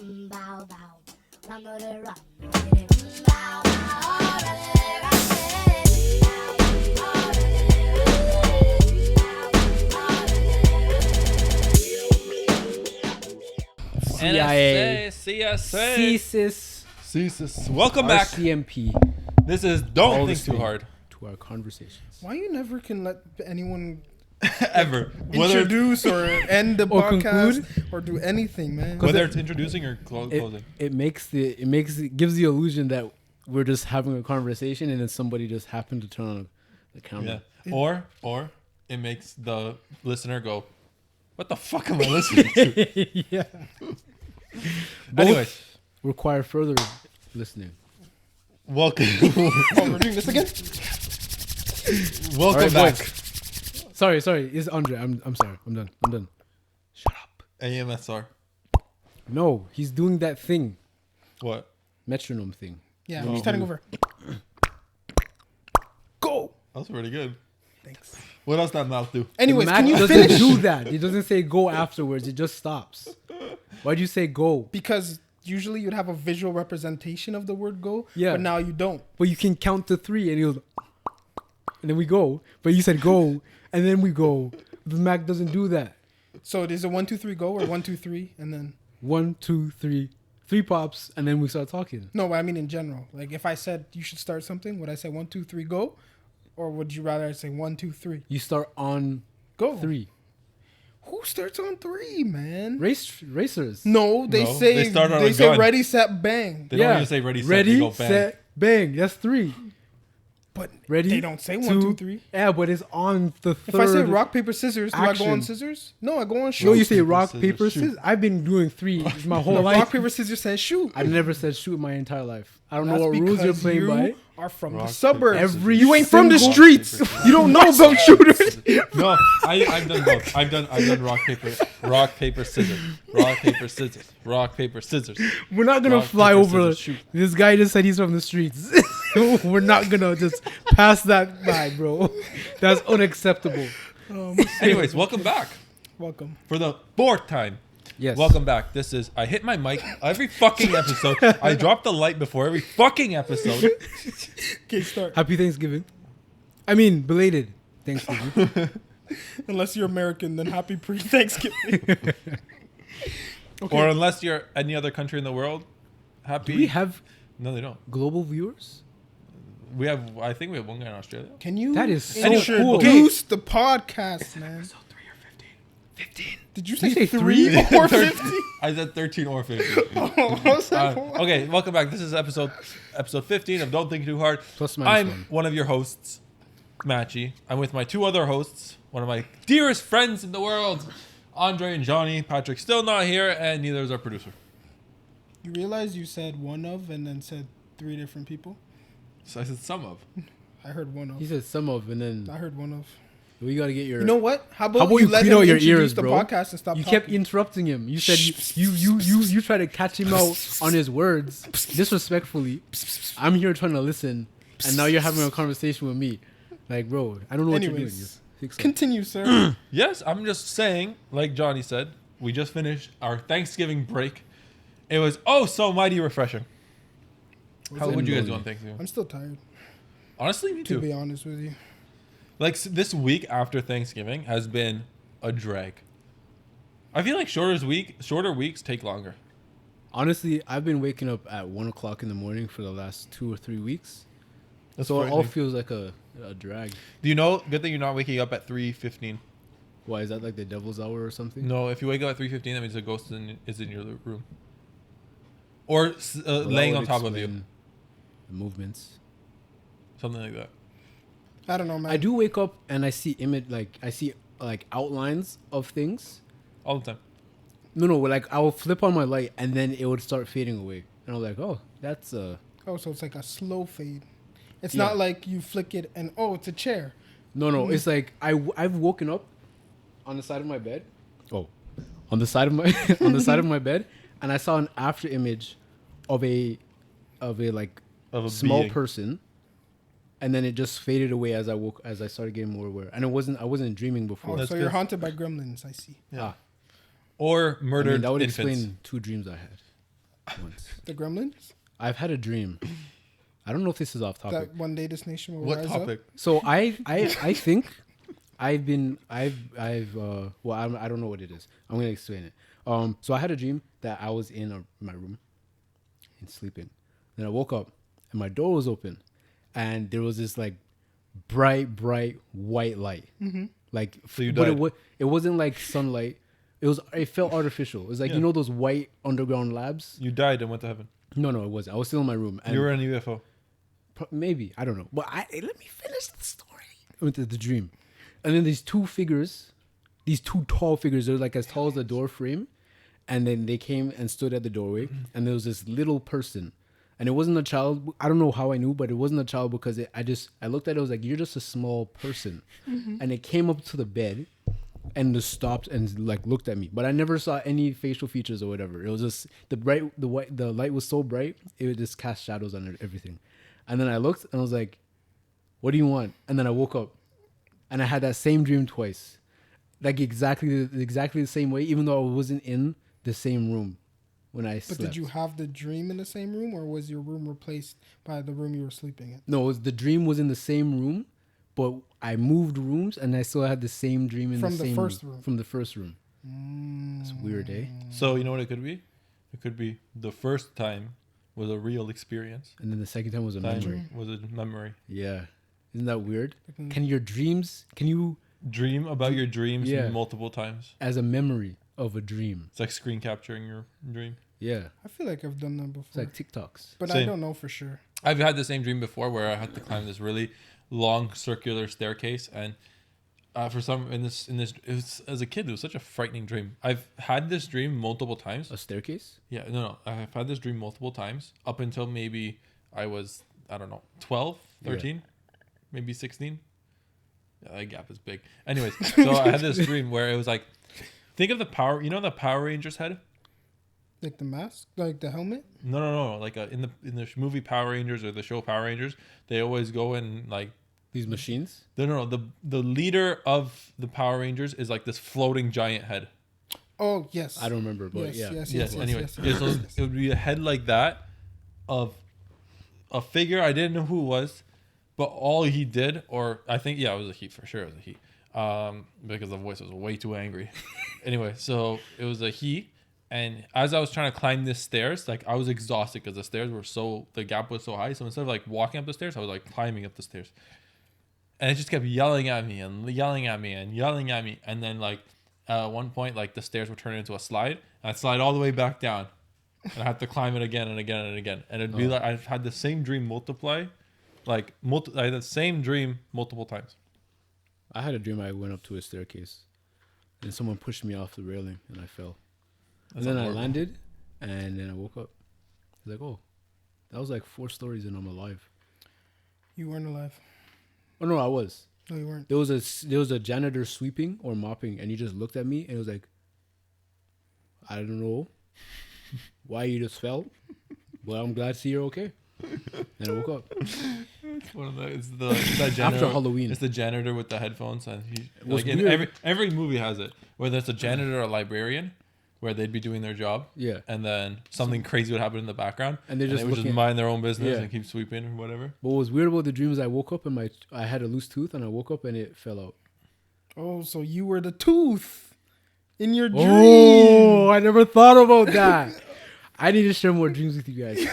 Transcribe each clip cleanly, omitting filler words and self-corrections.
bow bow. Run with it, run with it. Bow bow. Already, CIA, CSA, CSIS. Welcome back. RCMP. This is Don't All Think the Too same. Hard. To our conversations. Why you never can let anyone Ever. introduce or end the Or podcast conclude? or do anything, man? Whether it's introducing or closing. It gives the illusion that we're just having a conversation and then somebody just happened to turn on the camera. Yeah. Or it makes the listener go, what the fuck am I listening to? Yeah. Anyways, Require further listening. welcome. Oh, we're doing this again? Welcome All right, back. boys. Sorry. It's Andre. I'm sorry. I'm done. Shut up. AMSR. No, he's doing that thing. What? Metronome thing. Yeah, we're starting over. Go! That was pretty good. Thanks. What else that mouth do? Anyways, Mac can you doesn't finish? do that. He doesn't say go afterwards. It just stops. Why'd you say go? Because usually you'd have a visual representation of the word go, Yeah. but now you don't. But you can count to 3 and he goes, and then we go. But you said go and then we go. The Mac doesn't do that. So it is a 1, 2, 3 go or 1, 2, 3 and then 1, 2, 3, 3 pops, and then we start talking. no, but I mean in general. Like if I said you should start something, would I say 1, 2, 3 go? Or would you rather I say 1, 2, 3 You start on go? 3. Who starts on 3, man? Racers. No, they No, say they start on a say gun. ready, set, bang. They don't even say ready, set, Ready, they go bang. set, bang. That's 3. But Ready. they don't say 1, 2, 3. Yeah, but it's on the third. If I say rock, paper, scissors, do I go on action. scissors? No, I go on shoot. No, you say paper, rock, scissors, paper, shoot. scissors. I've been doing 3 my whole No, life. rock, paper, scissors says shoot. I never said shoot my entire life. I don't know That's what rules you're because playing you by. are from Rock, the suburbs. paper, Every you ain't from the single- streets. You don't know about shooters. No, I've done both. I've done rock, paper, scissors. Rock, paper, scissors. Rock, paper, scissors. We're not gonna Rock, fly paper, over. scissors, shoot. This guy just said he's from the streets. We're not gonna just pass that by, bro. That's unacceptable. Anyways, welcome back Welcome. for the 4th time. Yes. Welcome back. This is, I hit my mic every fucking episode. I drop the light before every fucking episode. Okay, start. Happy Thanksgiving. I mean, belated Thanksgiving. Unless you're American, then happy pre-Thanksgiving. Okay. Or unless you're any other country in the world, happy. Do we have No, they don't. global viewers? I think we have one guy in Australia. Can you That is so Anyway, cool. introduce the podcast, man? Episode 3 or 15? 15. Did you Did you say say 3 or 50? I said 13 or 15. I was like, what? Okay, welcome back. This is episode 15 of Don't Think Too Hard. Plus minus I'm one. one of your hosts, Maciej. I'm with my 2 other hosts, one of my dearest friends in the world, Andre and Johnny. Patrick's still not here, and neither is our producer. You realize you said one of and then said 3 different people? So I said some of. I heard one He of. said some of, and then I heard one of. we gotta get your. You know what? How about, How about you let clean him out your introduce ears, the bro? podcast and stop You talking? kept interrupting him. You said you try to catch him out on his words disrespectfully. I'm here trying to listen, and now you're having a conversation with me. Like, bro, I don't know what you're doing. Anyways, Just fix up. Continue, sir. Yes, I'm just saying, like Johnny said, we just finished our Thanksgiving break. It was so mighty refreshing. How would you guys do on Thanksgiving? I'm still tired, Honestly, me to too. be honest with you. Like this week after Thanksgiving has been a drag. I feel like shorter weeks take longer. Honestly, I've been waking up at 1 o'clock in the morning for the last 2 or 3 weeks, That's so it all frightening. feels like a drag. Do you know? Good thing you're not waking up at 3:15. Why is that like the devil's hour or something? No, if you wake up at 3:15, that means a ghost is in your room, or Well, that laying would on top of you, explain the movements. something like that. I don't know, man. I do wake up and I see outlines of things. All the time. No, like I will flip on my light and then it would start fading away, and I'm like, oh, that's Oh, so it's like a slow fade. It's Yeah. not like you flick it and, oh, it's a chair. no. It's like I've woken up on the side of my bed. Oh, on the side of my on the side of my bed, and I saw an after image of a like Of a small being. person, and then it just faded away as I started getting more aware, and I wasn't dreaming before. Oh, That's so you're good. haunted by gremlins, I see. Yeah. Ah, Or I murdered mean, that would infants. explain 2 dreams I had. once. The Gremlins. I've had a dream. I don't know if this is off topic. That one day this nation will What rise topic? up. So I think I've well, I don't know what it is. I'm gonna explain it. So I had a dream that I was in my room and sleeping. Then I woke up and my door was open, and there was this like bright white light. Mm-hmm. Like, So you but died. it wasn't like sunlight. It felt artificial. It was like, Yeah. you know, those white underground labs. You died and went to heaven. No, it wasn't. I was still in my room. And You were in a UFO. maybe, I don't know. But let me finish the story. With the dream. And then these two tall figures, they're like as tall as the door frame. And then they came and stood at the doorway. And there was this little person. And it wasn't a child. I don't know how I knew, but it wasn't a child because I looked at it. I was like, you're just a small person. And it came up to the bed and just stopped and like looked at me. But I never saw any facial features or whatever. It was just the light was so bright, it would just cast shadows on everything. And then I looked and I was like, what do you want? And then I woke up and I had that same dream twice. Like exactly the same way, even though I wasn't in the same room when I slept. But did you have the dream in the same room, or was your room replaced by the room you were sleeping in? No, the dream was in the same room, but I moved rooms and I still had the same dream in From the the same first room. From the first room. It's weird, eh? So you know what it could be? It could be the first time was a real experience. And then the second time was a Time memory. was a memory. Yeah. Isn't that weird? Can you, Dream about your dreams Yeah. multiple times. as a memory of a dream? It's like screen capturing your dream. Yeah. I feel like I've done that It's before, like TikToks. but I Same. don't know for sure. I've had the same dream before where I had to climb this really long circular staircase, and it was, as a kid, it was such a frightening dream. I've had this dream multiple times. A staircase? Yeah, no, I've had this dream multiple times up until maybe I was, I don't know, 12, 13, maybe 16. Yeah, that gap is big. Anyways, so I had this dream where it was like, think of the Power Rangers head? Like the mask, like the helmet. No. Like in the movie Power Rangers or the show Power Rangers, they always go and like, These machines? no. The leader of the Power Rangers is like this floating giant head. Oh yes. I don't remember, but Yes. Anyway, yes. it would be a head like that of a figure. I didn't know who it was, but all he did, or I think, it was a he for sure. It was a he, because the voice was way too angry. Anyway, so it was a he, and as I was trying to climb this stairs, like I was exhausted because the gap was so high. So instead of like walking up the stairs, I was like climbing up the stairs, and it just kept yelling at me and yelling at me and yelling at me, and then like at one point, like the stairs were turning into a slide, and I'd slide all the way back down, and I had to climb it again and again and again, and it'd be like I've had the same dream multiply. I had the same dream multiple times. I had a dream I went up to a staircase and someone pushed me off the railing and I fell. That's and then horrible. I landed and then I woke up. I was like, oh, that was like 4 stories and I'm alive. You weren't alive. Oh, no, I was. No, you weren't. There was a janitor sweeping or mopping and he just looked at me and it was like, I don't know why you just fell, but I'm glad to see you're okay. And I woke up. It's that janitor, After Halloween. It's the janitor with the headphones, and What's like in weird- every movie has it. Whether it's a janitor or a librarian, where they'd be doing their job, Yeah. and then something crazy would happen in the background, And they're just they would just looking- mind their own business Yeah. and keep sweeping or whatever. But what was weird about the dream is I woke up and I had a loose tooth and I woke up and it fell out. Oh, so you were the tooth in your dream. Oh, I never thought about that. I need to share more dreams with you guys.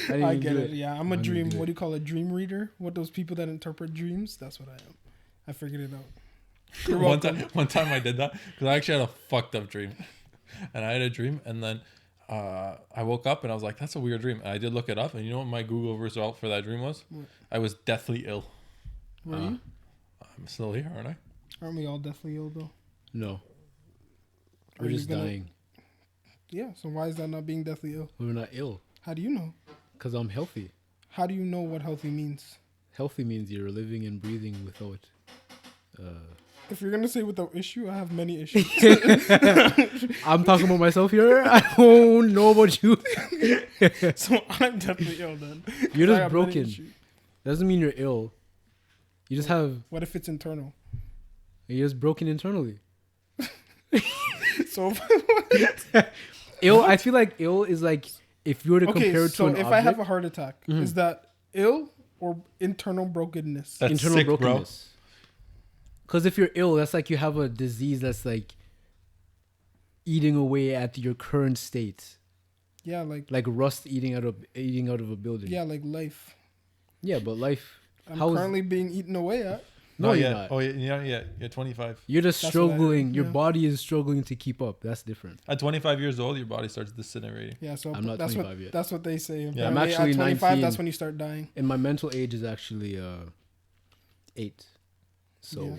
I get it. Yeah, I'm a I didn't dream. do What it. do you call a dream reader? What those people that interpret dreams? That's what I am. I figured it out. You're welcome. One time I did that because I actually had a fucked up dream, and I had a dream, and then I woke up and I was like, "That's a weird dream." And I did look it up, and you know what my Google result for that dream was? What? I was deathly ill. Were you? I'm still here, aren't I? Aren't we all deathly ill though? No. Are We're you just gonna- dying. Yeah. So why is that not being deathly ill? We're not ill How do you know? because I'm healthy. How do you know what healthy means? Healthy means you're living and breathing without. If you're gonna say without issue, I have many issues. I'm talking about myself here. I don't know about you. So I'm definitely ill then. You're I just have many broken. issues. Doesn't mean you're ill. You just have. What if it's internal? You're just broken internally. So Ill. I feel like ill is like if you were to Okay, compare it to so an if object, I have a heart attack, is that ill or internal brokenness? That's internal sick, bro. brokenness. Because if you're ill, that's like you have a disease that's like eating away at your current state, Yeah, like rust eating out of a building. yeah, like life. Yeah, but life. I'm How is- currently being eaten away at. No, Not you're yet. not. Oh, yeah. You're 25. You're just That's what I heard, struggling. Your yeah. body is struggling to keep up. That's different. At 25 years old, your body starts disintegrating. Yeah, so I'm not that's 25 what yet. that's what they say. I'm Apparently actually at 25. 19. That's when you start dying. And my mental age is actually 8. So Yeah.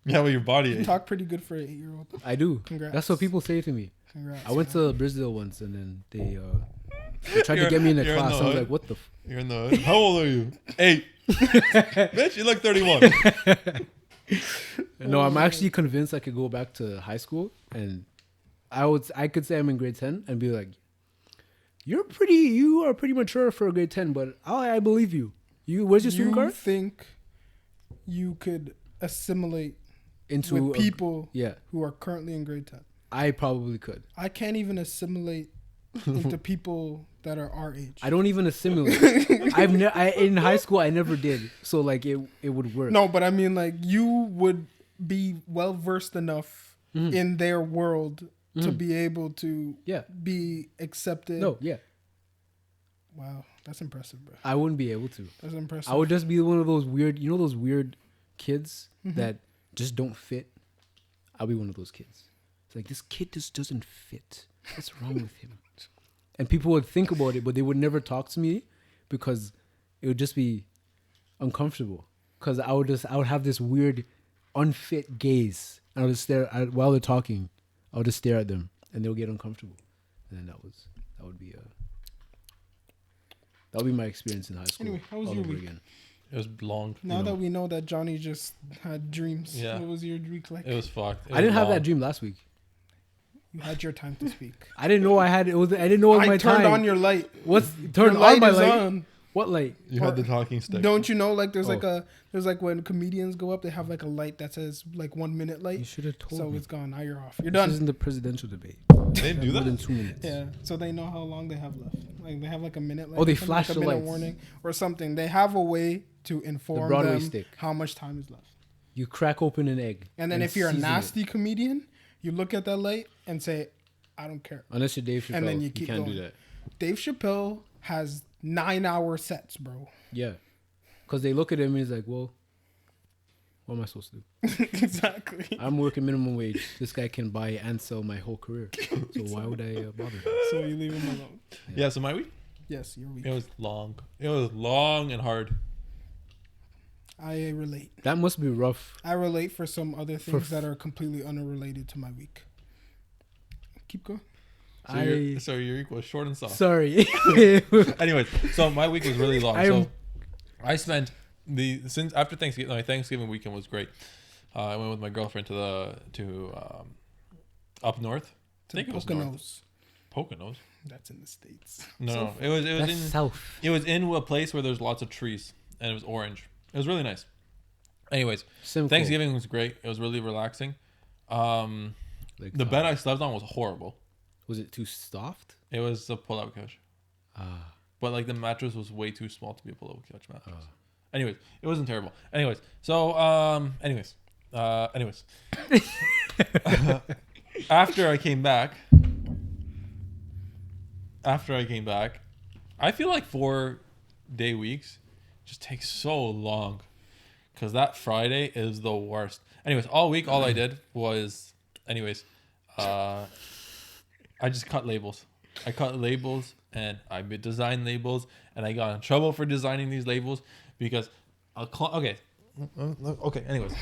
Yeah, well, your body. You talk pretty good for an 8-year-old. I do. Congrats. That's what people say to me. Congrats. I went man. to Brazil once, and then they tried to You're- get me in a you're in class. the I was hood. like, "What the?" You're in the hood. How old are you? 8. Bitch, you look 31. No, I'm actually convinced I could go back to high school, and I could say I'm in grade 10 and be like, you are pretty mature for a grade 10, but I believe you. Where's your student You card? think you could assimilate Into with people Yeah, who are currently in grade 10? I probably could. I can't even assimilate into people that are our age. I don't even assimilate. In high school I never did, so like it would work. No, but I mean, like, you would be well versed enough in their world to be able to Yeah. be accepted. No, yeah, Wow, that's impressive, bro. I wouldn't be able to. That's impressive. I would just be one of those weird, those weird kids that just don't fit. I'll be one of those kids. It's like, this kid just doesn't fit. What's wrong with him? And people would think about it, but they would never talk to me because it would just be uncomfortable. Because I would have this weird, unfit gaze, and I would stare while they're talking. I would just stare at them, and they'll get uncomfortable. And then that would be my experience in high school. Anyway, how was all your over week? again. It was long. Now that we know that Johnny just had dreams, Yeah. what was your week like? It was fucked. It I didn't was have that long. dream last week. You had your time to speak. I didn't know I had it. I didn't know it was I my turned time. on your light. What's Your turned on light my is light? on. What light? You had the talking stick. Don't you know, like, there's Oh. like when comedians go up, they have like a light that says like 1 minute You light. should have told So me. it's gone. Now you're off. You're This done. isn't the presidential debate. They didn't do More than that. 2 minutes. Yeah. So they know how long they have left. Like, they have like a minute. Oh, they or something, flash like a the minute lights. warning or something. They have a way to inform Broadway them stick. how much time is left. You crack open an egg. And then if you're a season it. nasty comedian, you look at that light and say, "I don't care." Unless you're Dave Chappelle, And then you you keep can't do going. that. Dave Chappelle has 9-hour sets, bro. Yeah. Because they look at him and he's like, well, what am I supposed to do? Exactly. I'm working minimum wage. This guy can buy and sell my whole career. So why would I bother him? So you leave him alone. Yeah. So my week. Yes, you're weak. It was long. It was long and hard. I relate. That must be rough. I relate for some other things that are completely unrelated to my week. Keep going. So your week was short and soft. Sorry. Anyways, so my week was really long. I'm- So I spent since after Thanksgiving. My Thanksgiving weekend was great. I went with my girlfriend to up north. I think it was north. Poconos. Poconos. That's in the States. No, it was That's in south. it was in a place where there's lots of trees and it was orange. It was really nice. Anyways, Simcoe. Thanksgiving was great. It was really relaxing. Like, The bed I slept on was horrible. was it too soft? It was a pull-out couch. Ah. But like the mattress was way too small to be a pull-out couch mattress. Anyways, it wasn't terrible. Anyways, so anyways. After I came back, I feel like 4-day weeks just takes so long because that Friday is the worst. Anyways, all week all I did was, I just cut labels. I cut labels and I designed labels and I got in trouble for designing these labels because okay. Anyways,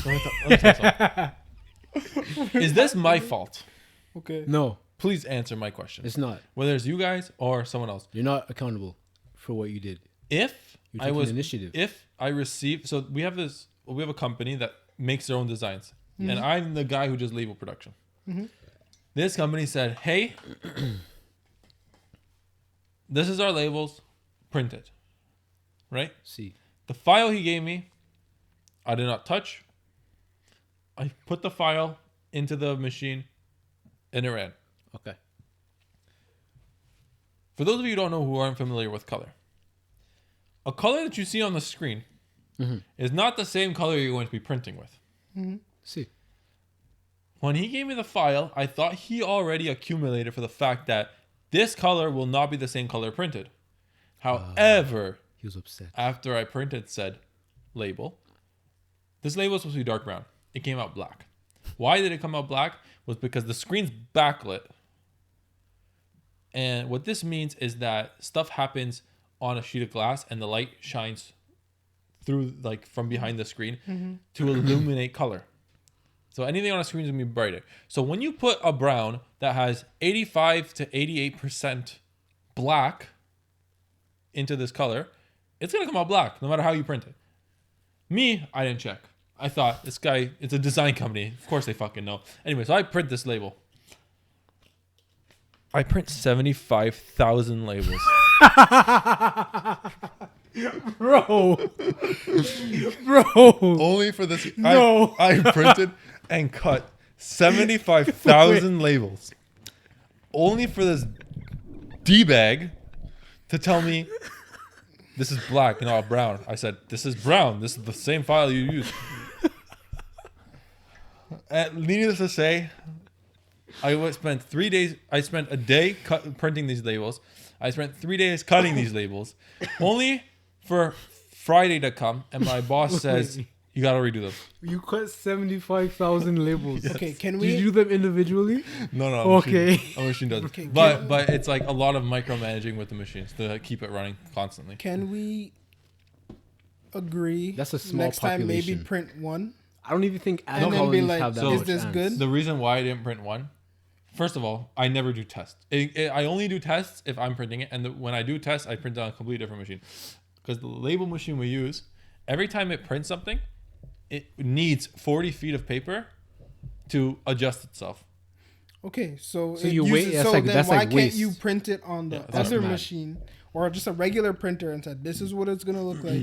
let me tell you something. Is this my fault? Okay. No, Please answer my question. it's not. Whether it's you guys or someone else. You're not accountable for what you did. If You're I taking was initiative. if I received, so we have a company that makes their own designs, and I'm the guy who does label production. This company said, "Hey, this is our labels, print it." Right? See. The file he gave me, I did not touch. I put the file into the machine, and it ran. Okay. For those of you who don't know who aren't familiar with color, a color that you see on the screen is not the same color you're going to be printing with. See. When he gave me the file, I thought he already accumulated for the fact that this color will not be the same color printed. However, He was upset. after I printed said label, this label was supposed to be dark brown. It came out black. Why did it come out black? Was because the screen's backlit. And what this means is that stuff happens on a sheet of glass and the light shines through, like, from behind the screen to illuminate color. So anything on a screen is going to be brighter. So when you put a brown that has 85 to 88% black into this color, it's going to come out black no matter how you print it. Me, I didn't check. I thought, this guy, it's a design company. Of course they fucking know. Anyway, so I print this label. I print 75,000 labels. Bro. Only for this. No. I printed and cut 75,000 labels. Only for this D-bag to tell me this is black and not brown. I said, this is brown. This is the same file you use. And needless to say, I spent 3 days. I spent a day printing these labels. I spent 3 days cutting these labels, only for Friday to come, and my boss says, you gotta redo them. You cut 75,000 labels. Okay, can Did you we? do them individually? No. Okay. A machine does. Okay, But it's like a lot of micromanaging with the machines to keep it running constantly. Can we agree? That's a small next time, maybe population. print one. I don't even think And ant then be colonies like, have that so- is much this ants. good? The reason why I didn't print one, first of all, I never do tests. I only do tests if I'm printing it, and when I do tests, I print on a completely different machine. Because the label machine we use, every time it prints something, it needs 40 feet of paper to adjust itself. Okay, so So it you wait- uses- that's so like- then that's why like can't waste. you print it on the that's other mad. machine or just a regular printer and said, "This is what it's gonna look like.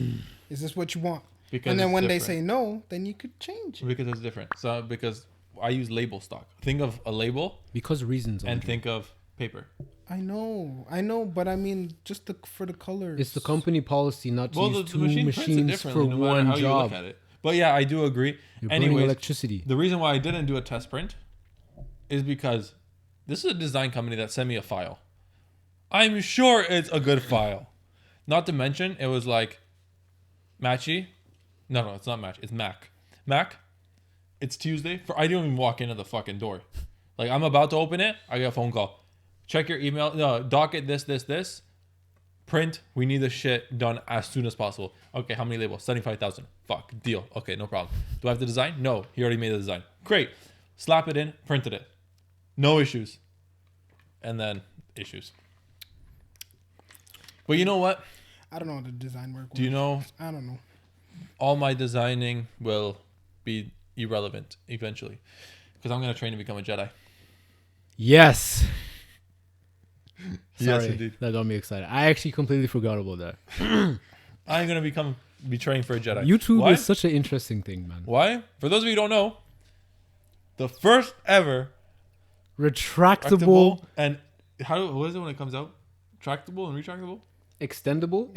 Is this what you want?" Because And then it's when they different. say no, then you could change it. Because it's different. So because I use label stock. Think of a label Because reasons. and Andre. think of paper. I know, but I mean, just for the colors. It's the company policy not to Well, use the two machine prints it machines differently for no matter one how you look job. at it. But yeah, I do agree. You're burning Anyways, electricity. the reason why I didn't do a test print is because this is a design company that sent me a file. I'm sure it's a good file. Not to mention, it was like, Maciej. No, it's not Maciej. It's Mac. Mac, it's Tuesday. I didn't even walk into the fucking door. Like, I'm about to open it. I get a phone call. Check your email. No, docket this. Print. We need this shit done as soon as possible. Okay, how many labels? 75,000. Fuck. Deal. Okay, no problem. Do I have the design? No. He already made the design. Great. Slap it in. Printed it. No issues. And then issues. But you know what? I don't know how the design work. Do you know I don't know. all my designing will be irrelevant eventually? Because I'm going to train to become a Jedi. Yes. Yes, Sorry, indeed. that got me excited. I actually completely forgot about that. I'm going to be training for a Jedi. YouTube Why? is such an interesting thing, man. Why? For those of you who don't know, the first ever Retractable, and what is it when it comes out? Tractable and retractable? extendable,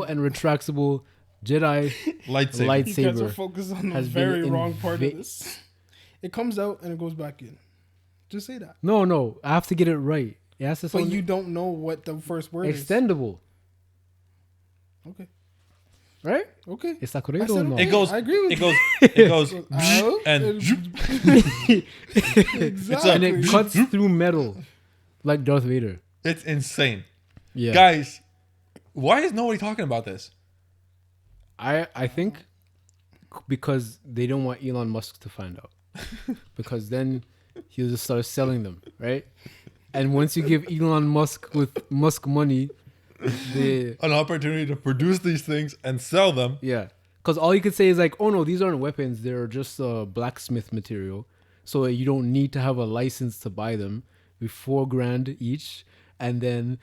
and retractable Jedi Lightsaber. You guys are lightsaber. focused on the has been very wrong part of inva- this. It comes out and it goes back in. Just say that. No, I have to get it right. It has to But sound you don't know what the first word extendable, is. Okay. right? Okay. Está I correcto said or no? okay. It goes. I agree with It you. goes. It goes. Oh, and Exactly. And it cuts through metal, like Darth Vader. it's insane, Yeah, guys. Why is nobody talking about this? I think because they don't want Elon Musk to find out, because then he'll just start selling them, right? And once you give Elon Musk with Musk money, the An opportunity to produce these things and sell them. yeah, because all you could say is like, oh no, these aren't weapons; they're just blacksmith material. So you don't need to have a license to buy them. With $4,000 each, and then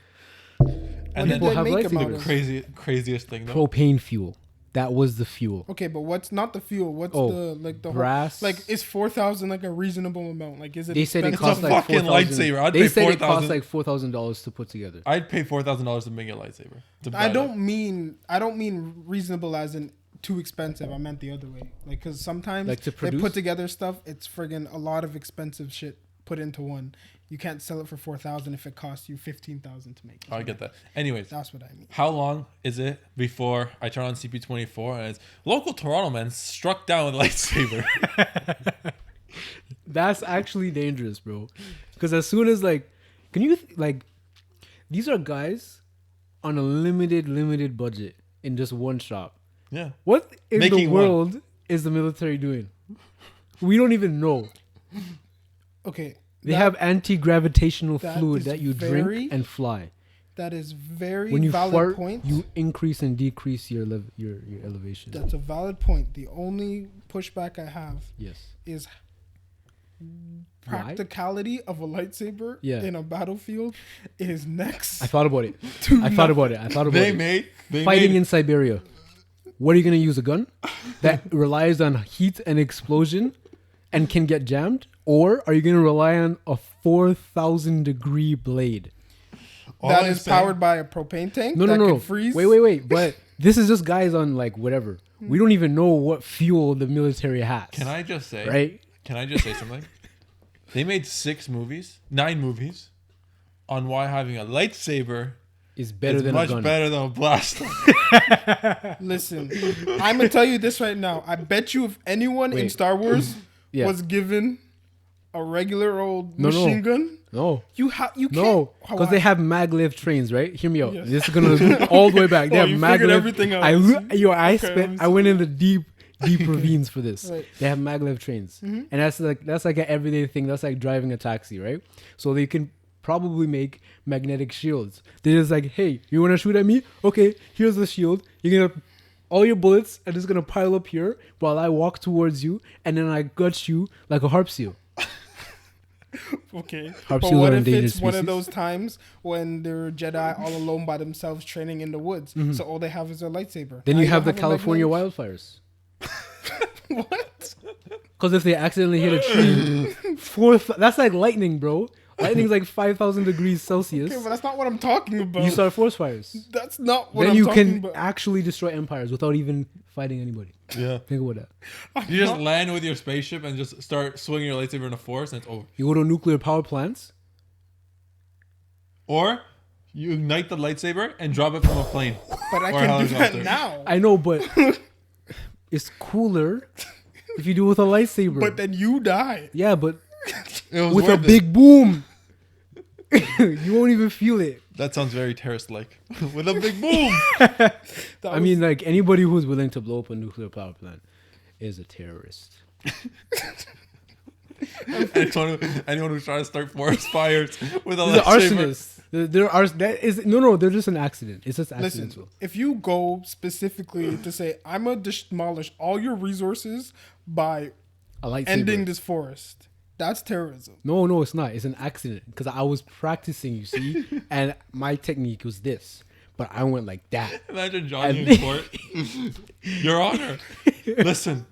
And did then they make lightsabers. them out of? craziest thing though. propane fuel. That was the fuel. Okay, but what's not the fuel? What's Oh, the brass. whole, like is 4,000 like a reasonable amount? Like is it? They said it expensive? cost like fucking 4,000. lightsaber. I'd They pay said it 4,000. cost like $4,000 to put together. I'd pay $4,000 to make a lightsaber. I don't mean reasonable as in too expensive. I meant the other way. Like because sometimes Like to they produce? put together stuff. It's friggin' a lot of expensive shit put into one. You can't sell it for 4,000 if it costs you 15,000 to make. I get that. Anyways, That's what I mean. how long is it before I turn on CP24 and it's local Toronto man struck down with a lightsaber? That's actually dangerous, bro. Because as soon as like, can you like, these are guys on a limited budget in just one shop. Yeah. What in the Making one. world is the military doing? We don't even know. Okay. They have anti-gravitational that fluid is that you very drink and fly. That is very When you valid fart, point. you increase and decrease your elevation. That's a valid point. The only pushback I have Yes. is Why? practicality of a lightsaber in a battlefield is next. I thought about it. to I thought about it. They Fighting made in Siberia. What are you going to use? A gun that relies on heat and explosion and can get jammed? Or are you going to rely on a 4,000 degree blade? that is powered by a propane tank. No. Can freeze. Wait. But this is just guys on like whatever. We don't even know what fuel the military has. Can I just say? Right? Can I just say something? They made 9 movies on why having a lightsaber Is better is than a much gun. better than a blaster. Listen, I'm gonna tell you this right now. I bet you if anyone in Wait. Star Wars Yeah. was given a regular old No. machine gun, No. you can't. No, How because I- they have maglev trains, right? Hear me out. Yes. This is gonna go all the way back. They Oh, have you figured maglev. everything out. I Okay, I went in the deep ravines for this. Right. They have maglev trains, and that's like an everyday thing. That's like driving a taxi, right? So they can probably make magnetic shields. They're just like, hey, you want to shoot at me? Okay, here's the shield. You're gonna all your bullets are just gonna pile up here while I walk towards you, and then I gut you like a harp seal. Okay. Harp But seals what are if endangered it's one of species. those times when they're Jedi all alone by themselves training in the woods, so all they have is their lightsaber? Then Now you have the don't California a wildfires. magnet? What? Because if they accidentally hit a tree, that's like lightning, bro. Lightning's like 5,000 degrees Celsius. Okay, but that's not what I'm talking about. You start forest fires. That's not what Then I'm you talking can about. actually destroy empires without even fighting anybody. Yeah. Think about that. You just land with your spaceship and just start swinging your lightsaber in the forest and it's over. You go to nuclear power plants. Or you ignite the lightsaber and drop it from a plane. But I Or can do that helicopter. now. I know, but it's cooler if you do it with a lightsaber. But then you die. Yeah, but It was with a worth it. big boom, you won't even feel it. That sounds very terrorist-like. With a big boom. I mean, like anybody who's willing to blow up a nuclear power plant is a terrorist. Anyone who's trying to start forest fires with a They're lightsaber. arsonists. They're just an accident. It's just Listen, accidental. if you go specifically to say, I'm going to demolish all your resources by A lightsaber. ending this forest, that's terrorism. No, it's not. It's an accident because I was practicing, you see, and my technique was this, but I went like that. Imagine Johnny And- in court. Your Honor, listen.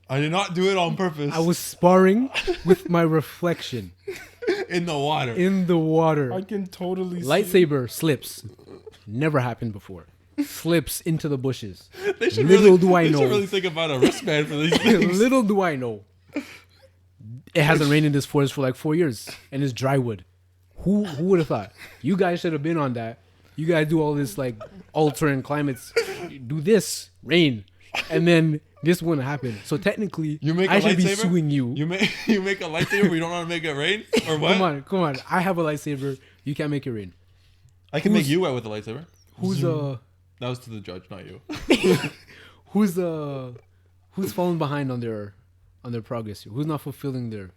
I did not do it on purpose. I was sparring with my reflection in the water. in the water. I can totally see Lightsaber slips. Never happened before. Slips into the bushes. They should Little do I they know. should really think about a wristband for these things. Little do I know. It hasn't rained in this forest for like 4 years, and it's dry wood. Who would have thought? You guys should have been on that. You guys do all this like altering climates. Do this rain, and then this wouldn't happen. So technically, You make I a should be lightsaber? suing you. You make a lightsaber, but you don't know how to make it rain, or what? Come on. I have a lightsaber. You can't make it rain. I can make you wet with a lightsaber. Who's That was to the judge, not you. who's falling behind on their progress here? Who's not fulfilling their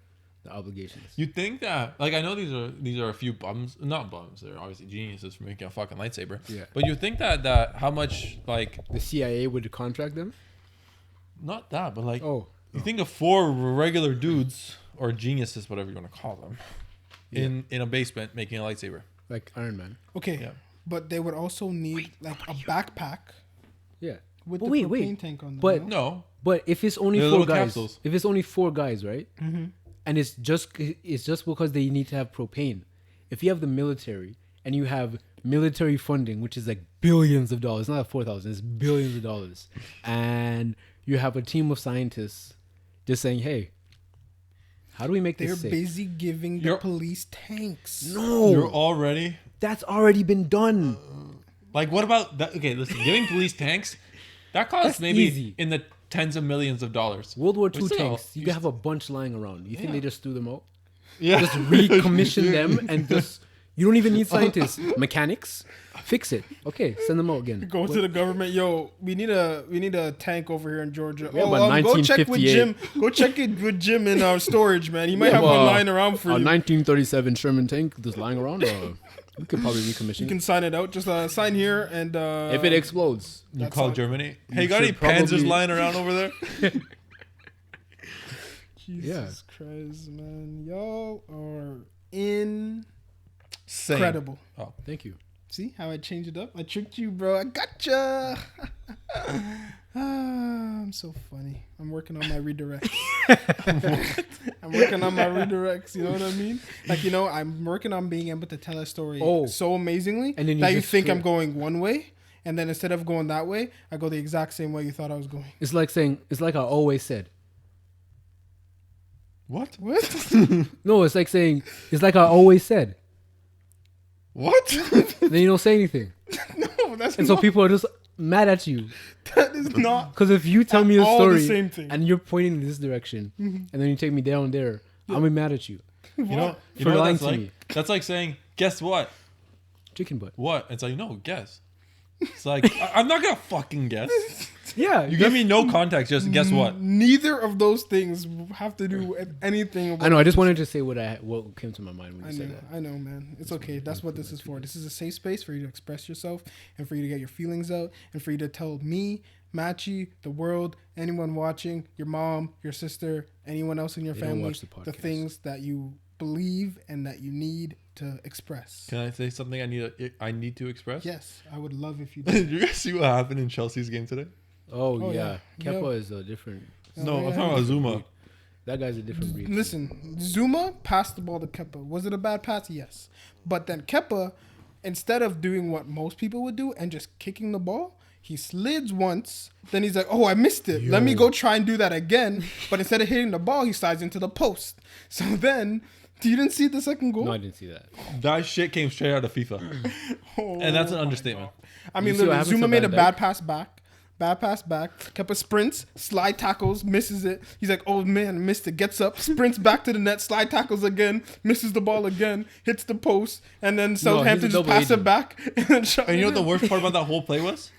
obligations? You think that, like, I know these are a few bums, not bums. They're obviously geniuses for making a fucking lightsaber. Yeah. But you think that how much, like, The CIA would contract them? not that, but like, Oh, you think of 4 regular dudes or geniuses, whatever you want to call them, in a basement making a lightsaber. like Iron Man. Okay, Yeah. but they would also need like a backpack Yeah. with But the wait, propane wait. tank on them. But- no? No. But if it's only They're four little guys, capsules. if it's only four guys, right? Mm-hmm. And it's just because they need to have propane. If you have the military and you have military funding, which is like billions of dollars, not 4,000, it's billions of dollars, and you have a team of scientists just saying, "Hey, how do we make They're this safe?" busy giving the You're- police tanks. No, You're already that's already been done. like, what about that? Okay, listen, giving police tanks that costs That's maybe easy. in the tens of millions of dollars. World War But II still, tanks, you can have a bunch lying around. You think Yeah. they just threw them out? Yeah, Just recommission them and just you don't even need scientists, mechanics, fix it. Okay, send them out again. Go to the government, yo. We need a tank over here in Georgia. Yeah, but Go check with 1958. Jim. Go check it with Jim in our storage, man. He might have Well, one lying around for a you. 1937 Sherman tank just lying around. We could probably recommission You it. can sign it out. Just sign here and If it explodes. you that's call all- Germany. Hey, You you got any should Panzers probably- lying around over there? Jesus Christ, man, y'all are Same. incredible. Oh, Thank you. See how I changed it up? I tricked you, bro. I gotcha. I'm so funny. I'm working on my redirects. I'm working on my redirects. You know what I mean? Like, I'm working on being able to tell a story so amazingly And then you that you just think I'm flip. going one way. And then instead of going that way, I go the exact same way you thought I was going. It's like I always said. what? What? No, it's like I always said. What? Then you don't say anything. No, that's And so not. people are just mad at you. That is not. Because if you tell me a All the story same thing. and you're pointing in this direction and then you take me down there, I'll be mad at you. You know For what lying that's to like? me. That's like saying, guess what? Chicken butt. What? It's like, no, guess. It's like, I'm not gonna fucking guess. Yeah. You give me no context, just guess what? Neither of those things have to do with anything. About I know. I just wanted to say what came to my mind when I you said know, that. I know, man. It's okay. That's what this is for. This is a safe space for you to express yourself and for you to get your feelings out and for you to tell me, Maciej, the world, anyone watching, your mom, your sister, anyone else in your They don't family, watch the podcast. things that you believe and that you need to express. Can I say something I need to express? Yes, I would love if you Did did. you guys see what happened in Chelsea's game today? Oh, Oh, yeah. yeah. Kepa Yo. is a different. No, yeah. I'm talking about Zuma. That guy's a different breed. Listen, Zuma passed the ball to Kepa. Was it a bad pass? Yes. But then Kepa, instead of doing what most people would do and just kicking the ball, he slides once. Then he's like, oh, I missed it. Let me go try and do that again. But instead of hitting the ball, he slides into the post. So then, you didn't see the second goal? No, I didn't see that. That shit came straight out of FIFA. Oh, And that's an understatement. I mean, You see what literally, happens Zuma to made a Van bad Dijk? pass back. Bad pass back. Kepa sprints, slide tackles, misses it. He's like, oh man, missed it. Gets up, sprints back to the net, slide tackles again, misses the ball again, hits the post, and then Southampton just double pass it agent. back. And then shot And you know it what the in. worst part about that whole play was?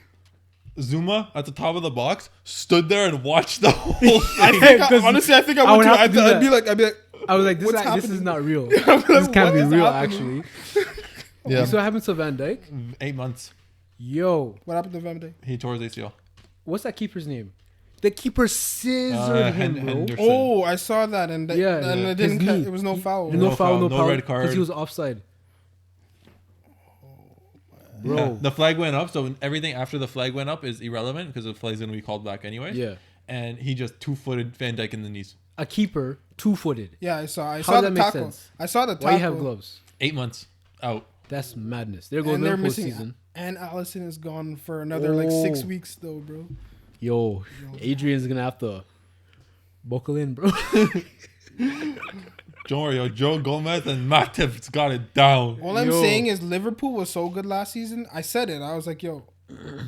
Zuma at the top of the box stood there and watched the whole I thing. think Because honestly, I think I I would would too. have to do I'd be that. like, I was like, this, What's this is happening? not real. I'm like, This can't what be is real, happening? actually. Yeah. You see what happened to Van Dijk? 8 months. Yo, what happened to Van Dijk? He tore his ACL. what's that keeper's name? The keeper scissored him, bro. Henderson. Oh, I saw that, and Yeah, and yeah. it didn't. His knee. It was no foul. No No foul, foul, no no foul. red card. Because he was offside. Bro. Yeah. The flag went up, so everything after the flag went up is irrelevant because the flag's going to be called back anyway. Yeah. And he just two-footed Van Dijk in the knees. A keeper, two-footed. Yeah, I saw. I How saw does the that make tackle. sense? I saw the tackle. Why you have gloves? 8 months out. That's madness. There goes And they're Liverpool's missing. season. And Allison is gone for another like 6 Oh. weeks though, bro. Yo, Adrian's gonna have to buckle in, bro. Don't worry, yo. Joe Gomez and Matip's got it down. All I'm Yo. saying is Liverpool was so good last season. I said it. I was like, yo,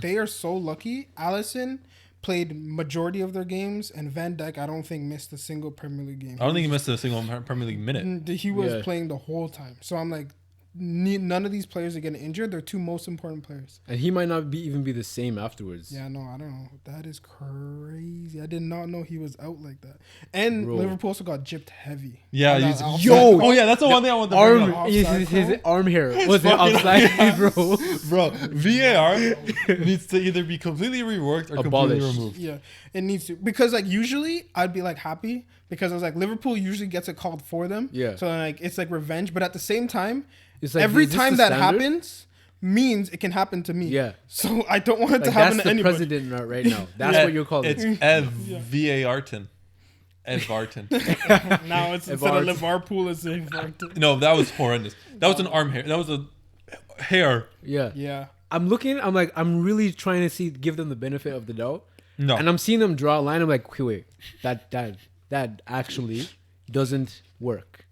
they are so lucky. Allison played majority of their games, and Van Dijk, I don't think missed a single Premier League game. I don't think he missed a single Premier League minute. He was Yeah. playing the whole time. So I'm like, none of these players are getting injured. They're two most important players. And he might not even be the same afterwards. Yeah, no, I don't know. That is crazy. I did not know he was out like that. And Bro. Liverpool also got gypped heavy. Yeah, On that he's, offside Yo! call. Oh yeah, that's the one thing I want to bring Arm, up. his arm hair was it outside, bro? Bro, VAR needs to either be completely reworked or completely Abolished. removed. Yeah, it needs to, because like usually I'd be like happy because I was like Liverpool usually gets it called for them. Yeah. So like it's like revenge, but at the same time, It's like, every is this time the that standard? happens, means it can happen to me. Yeah. So I don't want it to Like, happen that's to the anybody. president right now. That's what you're calling It's it. VARton. Varton. Now it's instead of Liverpool, it's Everton. No, that was horrendous. That was an arm hair. That was a hair. Yeah. Yeah. I'm looking. I'm like, I'm really trying to give them the benefit of the doubt. No. And I'm seeing them draw a line. I'm like, okay, wait, that actually doesn't work.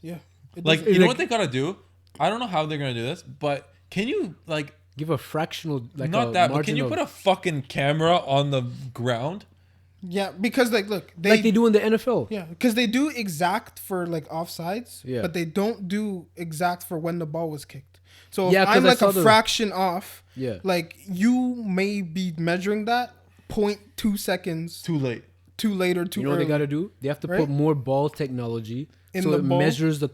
Yeah. It Like, doesn't- you know like- what they gotta do? I don't know how they're gonna do this, but can you like Give a fractional, like not a that, but margin can you of- put a fucking camera on the ground? yeah, because like look, like they do in the NFL? Yeah, because they do exact for like offsides, Yeah. but they don't do exact for when the ball was kicked. So Yeah, if 'cause I'm I like saw a the- fraction off, Yeah. like you may be measuring that 0.2 seconds Too late. too late or too You know what early. they got to do? They have to Right? put more ball technology In so the it ball? measures the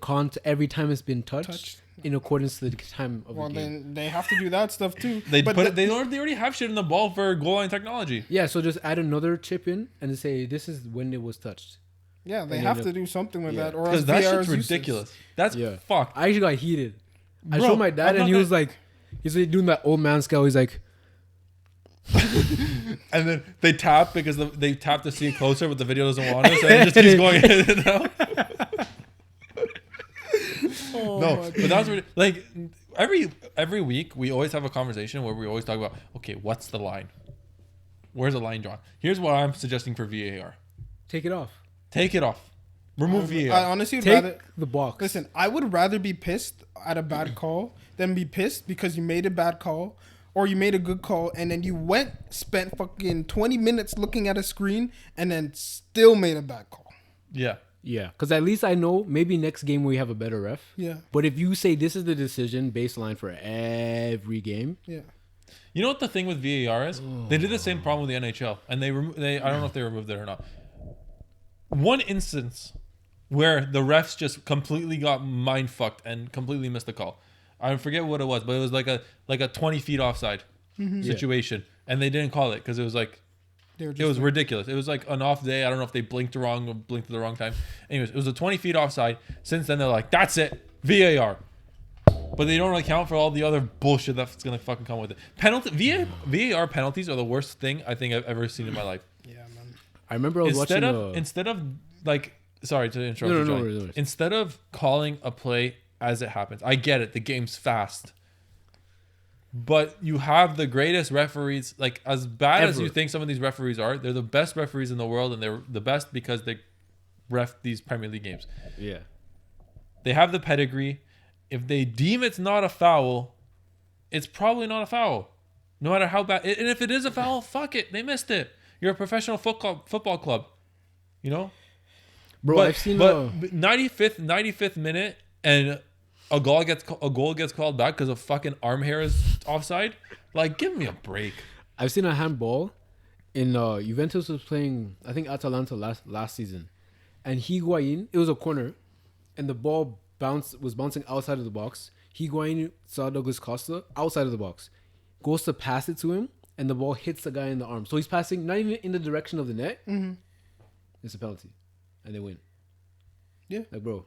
every time it's been touched, Touched. in accordance to the time of Well, the game. then they have to do that stuff too. They But put the- it. They already have shit in the ball for goal line technology. Yeah, so just add another chip in and say this is when it was touched. yeah, they and have then to do something with yeah. that, or Because else that VAR shit's is useless. ridiculous. That's Yeah, fucked. I actually got heated. I Bro, showed my dad I'm and he not was like, he's like doing that old man scowl. He's like, And then they tap because they tap to see it closer, but the video doesn't want it, so it just keeps going in and out. Oh No, my but that's really, like every week we always have a conversation where we always talk about, okay, what's the line? Where's the line drawn? Here's what I'm suggesting for VAR: take it off. take it off, remove I VAR. honestly would Take rather the box. listen. I would rather be pissed at a bad call than be pissed because you made a bad call or you made a good call and then you spent fucking 20 minutes looking at a screen and then still made a bad call. Yeah, Yeah, because at least I know maybe next game we have a better ref. Yeah. But if you say this is the decision baseline for every game, Yeah. you know what the thing with VAR is? They did the same problem with the NHL, and they I don't know if they removed it or not. One instance where the refs just completely got mind fucked and completely missed the call. I forget what it was, but it was like a 20 feet offside situation, and they didn't call it because it was like They were it was ridiculous. It was like an off day. I don't know if they blinked wrong or blinked at the wrong time. Anyways, it was a 20 feet offside. Since then, they're like, that's it, VAR. But they don't really count for all the other bullshit that's gonna fucking come with it. VAR penalties are the worst thing I think I've ever seen in my life. Yeah, man. I remember I was Instead of like, sorry to interrupt No, you, no, Johnny. no worries. Instead of calling a play as it happens, I get it. The game's fast. But you have the greatest referees, like as bad as Ever. you think some of these referees are, they're the best referees in the world, and they're the best because they ref these Premier League games. Yeah. They have the pedigree. If they deem it's not a foul, it's probably not a foul. No matter how bad. And if it is a foul, fuck it. They missed it. You're a professional football club. You know? Bro, but, I've seen but 95th minute and a goal gets called back because a fucking arm hair is offside. Like, give me a break. I've seen a handball in Juventus was playing, I think, Atalanta last season, and Higuain, it was a corner, and the ball was bouncing outside of the box. Higuain saw Douglas Costa outside of the box, goes to pass it to him, and the ball hits the guy in the arm. So he's passing not even in the direction of the net. Mm-hmm. It's a penalty, and they win. Yeah. Like, bro,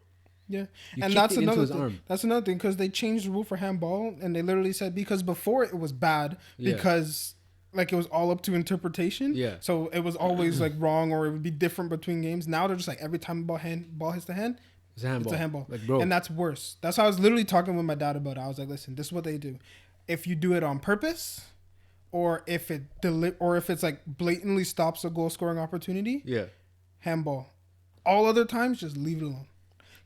Yeah, You and kicked that's it into another his thing. arm. That's another thing because they changed the rule for handball, and they literally said because before it was bad Yeah. because like it was all up to interpretation. Yeah. So it was always like wrong or it would be different between games. Now they're just like every time ball hits the hand, it's a handball. it's a handball. Like, bro, And that's worse. That's how I was literally talking with my dad about it. I was like, listen, this is what they do. If you do it on purpose, or if it's like blatantly stops a goal scoring opportunity, yeah. handball. All other times, just leave it alone.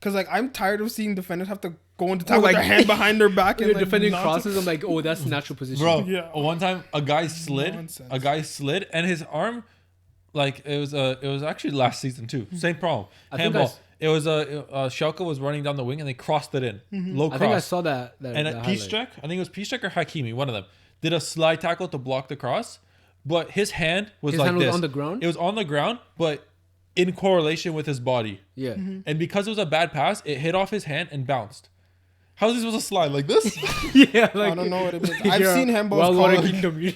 Cause like I'm tired of seeing defenders have to go into tackle with like- their hand behind their back When and you're like, defending nonsense. crosses, I'm like, oh, that's natural position. Bro, Yeah. one time a guy slid. Nonsense. A guy slid and his arm, like it was actually last season too. Same problem. I think Handball. It was Schalke was running down the wing and they crossed it in. Low cross. I think I saw that. And that at highlight. Piszczek, I think it was Piszczek or Hakimi, one of them, did a slide tackle to block the cross, but his hand was His like hand was this. on the ground? It was on the ground, but in correlation with his body. Yeah. And because it was a bad pass, it hit off his hand and bounced. How is he supposed to slide like this? Yeah, like I don't know what it means. I've you're seen handballs Wild Water called. Kingdom.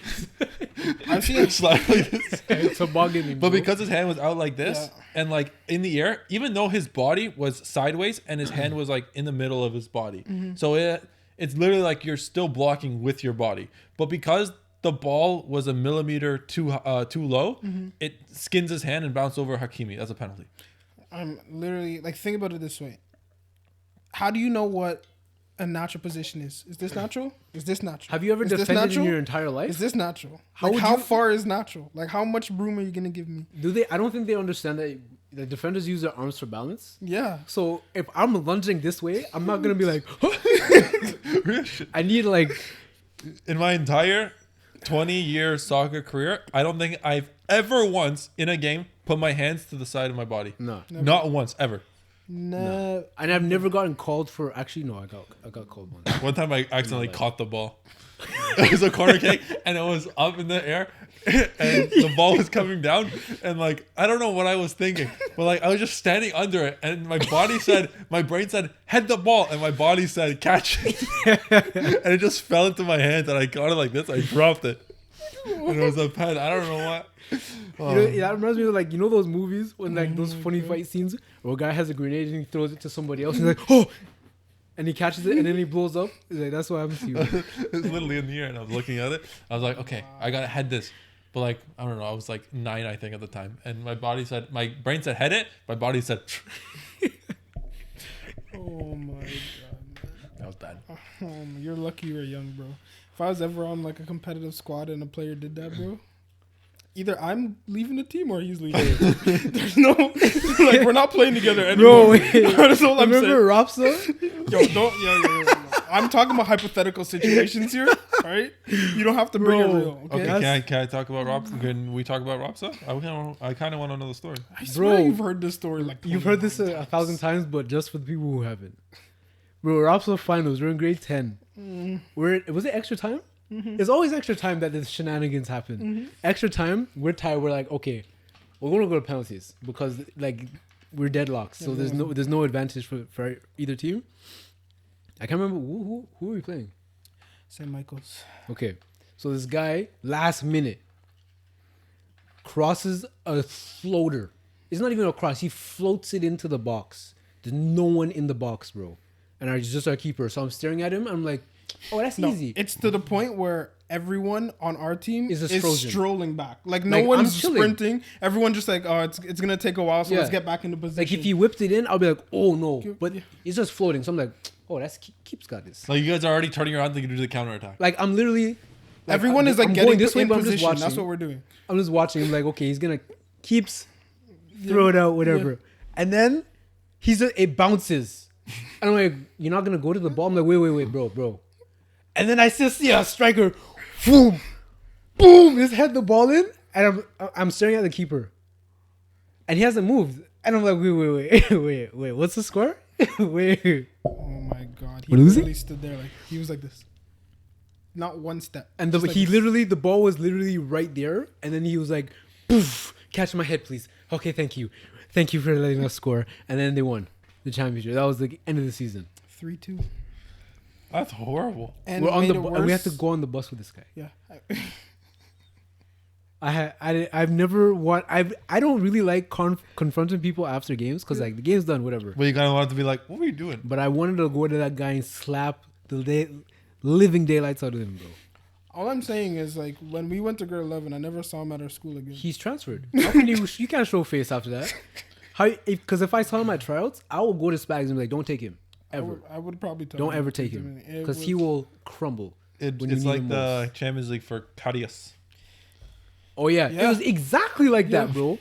I've seen Slide like this. It's a tobogganing. But bro. because his hand was out like this Yeah. and like in the air, even though his body was sideways and his hand was like in the middle of his body, so It's literally like you're still blocking with your body. But because the ball was a millimeter too low, it skins his hand and bounces over Hakimi. That's a penalty. I'm literally like, think about it this way. How do you know what a natural position is? Is this natural? Is this natural? Have you ever Is this defended in natural? your entire life? Is this natural? How Like, would how you- far is natural? Like, how much room are you gonna give me? Do they? I don't think they understand that the defenders use their arms for balance. Yeah. So if I'm lunging this way, I'm not gonna be like. I need like. In my entire 20-year soccer career, I don't think I've ever once in a game put my hands to the side of my body. No. Not once, ever. No. And I've never gotten called for. Actually, no, I got called once. One time I accidentally caught the ball. It was a corner kick and it was up in the air and the ball was coming down and like I don't know what I was thinking, but like I was just standing under it and my brain said head the ball and my body said catch it. And it just fell into my hands and I got it like this. I dropped it and it was a pen. I don't know what. You know, that reminds me of like, you know those movies when like those funny fight scenes where a guy has a grenade and he throws it to somebody else and he's like, oh, and he catches it and then he blows up. He's like, that's what happens to you. It was literally in the air and I was looking at it. I was like, okay, I gotta head this. But like, I don't know, I was like 9, I think, at the time. And my brain said head it. My body said Oh my god. that was bad. You're lucky you were young, bro. If I was ever on like a competitive squad and a player did that, bro, either I'm leaving the team or he's leaving. There's no like we're not playing together anymore. Bro, wait. That's all I'm saying. Remember Rapsa? Yo, don't. Yeah. I'm talking about hypothetical situations here. All right, you don't have to bring it Bro. real. Okay. Okay, can I talk about Robson? Can we talk about Robson? I kind of want to know the story. I swear Bro, you've heard this story like You've heard this 1,000 times, but just for the people who haven't. Bro, Rapsa finals, we're in grade 10. Was it extra time? It's always extra time that the shenanigans happen. Extra time, we're tired. We're like, okay, we're gonna go to penalties because like we're deadlocked. So there's no advantage for either team. I can't remember who are we playing. St. Michael's. Okay, so this guy last minute crosses a floater. It's not even a cross. He floats it into the box. There's no one in the box, bro. And I just our keeper. So I'm staring at him. I'm like, oh, that's easy. It's to the point where everyone on our team Is is just frozen. strolling back. Like Like, no one's I'm chilling. sprinting. Everyone just like, oh, it's gonna take a while, so Yeah. let's get back into position. Like if he whipped it in, I'll be like, oh no. But it's just floating. So I'm like, oh, that's Keep's got this. Like you guys are already turning around thinking to do the counter attack. Like I'm literally. Like, Everyone is like I'm getting going this way, in but I'm just position. watching. That's what we're doing. I'm just watching. I'm like, okay, he's gonna Keeps throw it out, whatever. And then it bounces. And I'm like, you're not gonna go to the ball? I'm like, wait, bro. And then I just see a striker, boom, just head the ball in, and I'm staring at the keeper, and he hasn't moved, and I'm like, wait, what's the score? Wait, Oh my god, he We're losing? literally stood there like he was like this, not one step. and Just like the ball was literally right there, and then he was like, poof, catch my head, please. Okay, thank you for letting us score, and then they won the championship. That was the end of the season. 3-2. That's horrible. And We're on made the it and we have to worse- go on the bus with this guy. Yeah. I've never I don't really like confronting people after games because like the game's done, whatever. But you kind of wanted to be like, what were you doing? But I wanted to go to that guy and slap the living daylights out of him, bro. All I'm saying is like when we went to grade 11, I never saw him at our school again. He's transferred. How can you can't show face after that? Because if I saw him at tryouts, I will go to Spags and be like, don't take him ever. I would probably tell Don't him ever to take do him it. because he will crumble. when you It's need like him the most. Champions League for Carius. Oh yeah, Yeah. it was exactly like Yeah. that, bro.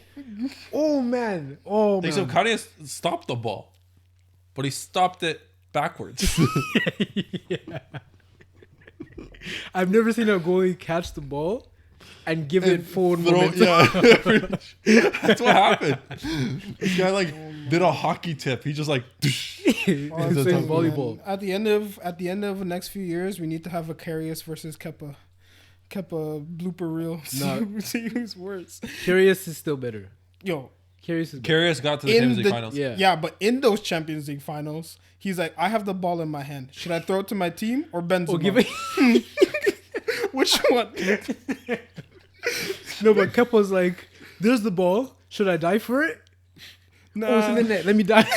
Oh man, oh man. So Carius stopped the ball, but he stopped it backwards. I've never seen a goalie catch the ball and give it forward Throw- momentum. yeah, that's what happened. This guy like did a hockey tip. He just like. All I'm He's a saying, tough volleyball. man, at the end of the next few years, we need to have a Carius versus Kepa blooper reel. No. See who's worse. Curious is still better. Yo, Curious is better. Carius got to the In Champions League the- finals. Yeah. yeah, but in those Champions League finals, he's like, I have the ball in my hand. Should I throw it to my team or Benzema? Oh, give it. Which one? No, but Kepa's like, there's the ball. Should I die for it? Oh, it's in the net. Let me die.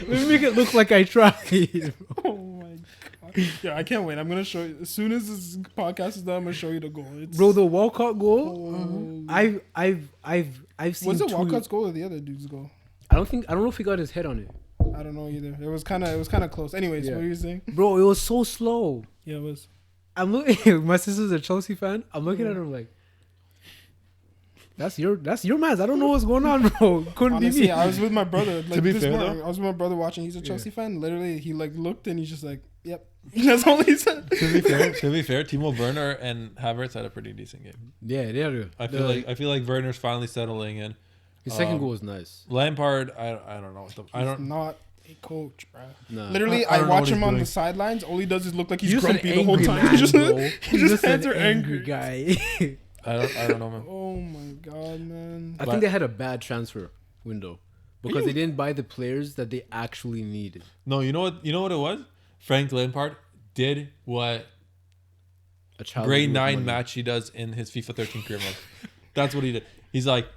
Let me make it look like I tried. Oh my god! Yeah, I can't wait. I'm gonna show you as soon as this podcast is done. I'm gonna show you the goal. It's, Bro, the Walcott goal. oh, I've seen. was it two- Walcott's goal or the other dude's goal? I don't know if he got his head on it. I don't know either. It was kind of close. Anyways, Yeah. what were you saying? Bro, it was so slow. Yeah, it was. I'm looking. My sister's a Chelsea fan. I'm looking at her like, that's your man. I don't know what's going on, bro. Couldn't be Honestly, me. I was with my brother. Like, be this fair, morning. though- I was with my brother watching. He's a Chelsea fan. Literally, he like looked and he's just like, "Yep." That's all he said. To be fair, Timo Werner and Havertz had a pretty decent game. Yeah, they do. I feel like Werner's finally settling in. His second goal was nice. Lampard, I don't know. I He's don't. not a coach, bro. Nah. Literally, I I, don't know watch what him he's on doing. the sidelines. All he does is look like he's He's just an grumpy the whole angry time. man, He just, bro. his He's just hands an are angry. guy. I don't know, man. Oh my god, man! I But- think they had a bad transfer window because they didn't buy the players that they actually needed. No, you know what? You know what it was? Frank Lampard did what A child grade with 9 money. match he does in his FIFA 13 career mode. That's what he did. He's like,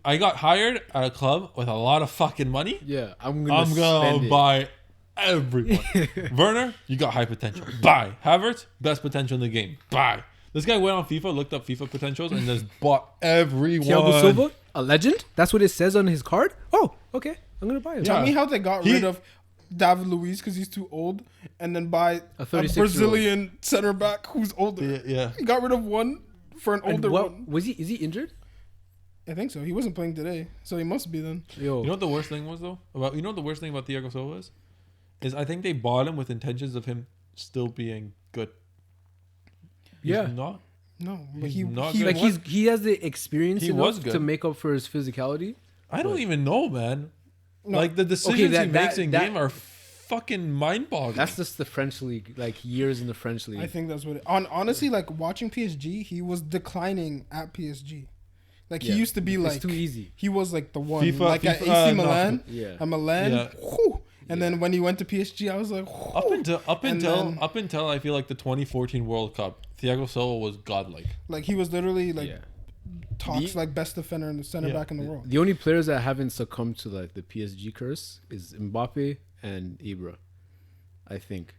I got hired at a club with a lot of fucking money. Yeah, I'm I'm gonna gonna spend buy everyone. Werner, you got high potential. Buy. Havertz, best potential in the game. Buy. This guy went on FIFA, looked up FIFA potentials, and just bought everyone. Thiago Silva, a legend. That's what it says on his card. Oh, okay, I'm gonna buy it. Yeah. Tell me how they got He- rid of David Luiz because he's too old, and then buy A a 36-year-old. Brazilian center back who's older. Yeah. He got rid of one for an And older what one. was he? Is he injured? I think so. He wasn't playing today, so he must be then. Yo, You know what the worst thing was though? You know what the worst thing about Thiago Silva is I think they bought him with intentions of him still being good. He's yeah. not. No, but He's he not he good. Like he has the experience He enough was to good. make up for his physicality. I don't even know, man. No. Like the decisions that- he makes that- in that- game are fucking mind-boggling. That's just the French league, like years in the French league. I think that's what. Honestly, like watching PSG, he was declining at PSG. Like Yeah. he used to be It's like too easy. He was like the one. FIFA like at FIFA, AC no. Milan, Yeah. at Milan, Yeah. whew. And then when he went to PSG, I was like, Up whew. until I feel like the 2014 World Cup, Thiago Silva was godlike. Like he was literally like Yeah. talks The- like best defender and the center Yeah. back in the world. The only players that haven't succumbed to like the PSG curse is Mbappe and Ibra. I think.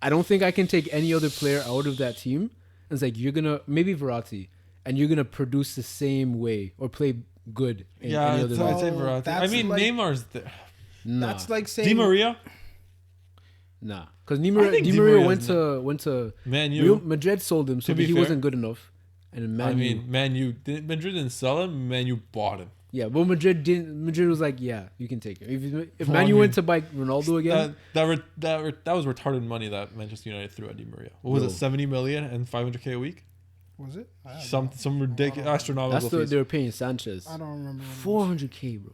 I don't think I can take any other player out of that team. It's like you're gonna maybe Verratti, and you're gonna produce the same way or play good in any other I'd way. say Verratti. I that's mean, like- Neymar's there. Nah, That's like saying Di Maria, nah, because Di I think Di Maria Maria's went to Man Real U. Madrid sold him, so To be he fair- wasn't good enough. And I Man U, mean, Man U. Madrid didn't sell him. Man U bought him. yeah, but Madrid didn't. Madrid was like, yeah, you can take it. If Well, Man I U mean, went to buy Ronaldo again, That was retarded money that Manchester United threw at Di Maria. What was Bro. it? 70 million and 500k a week. was it? I Some ridiculous astronomical that's the fees. they were paying Sanchez. don't remember. What it was. 400k, bro.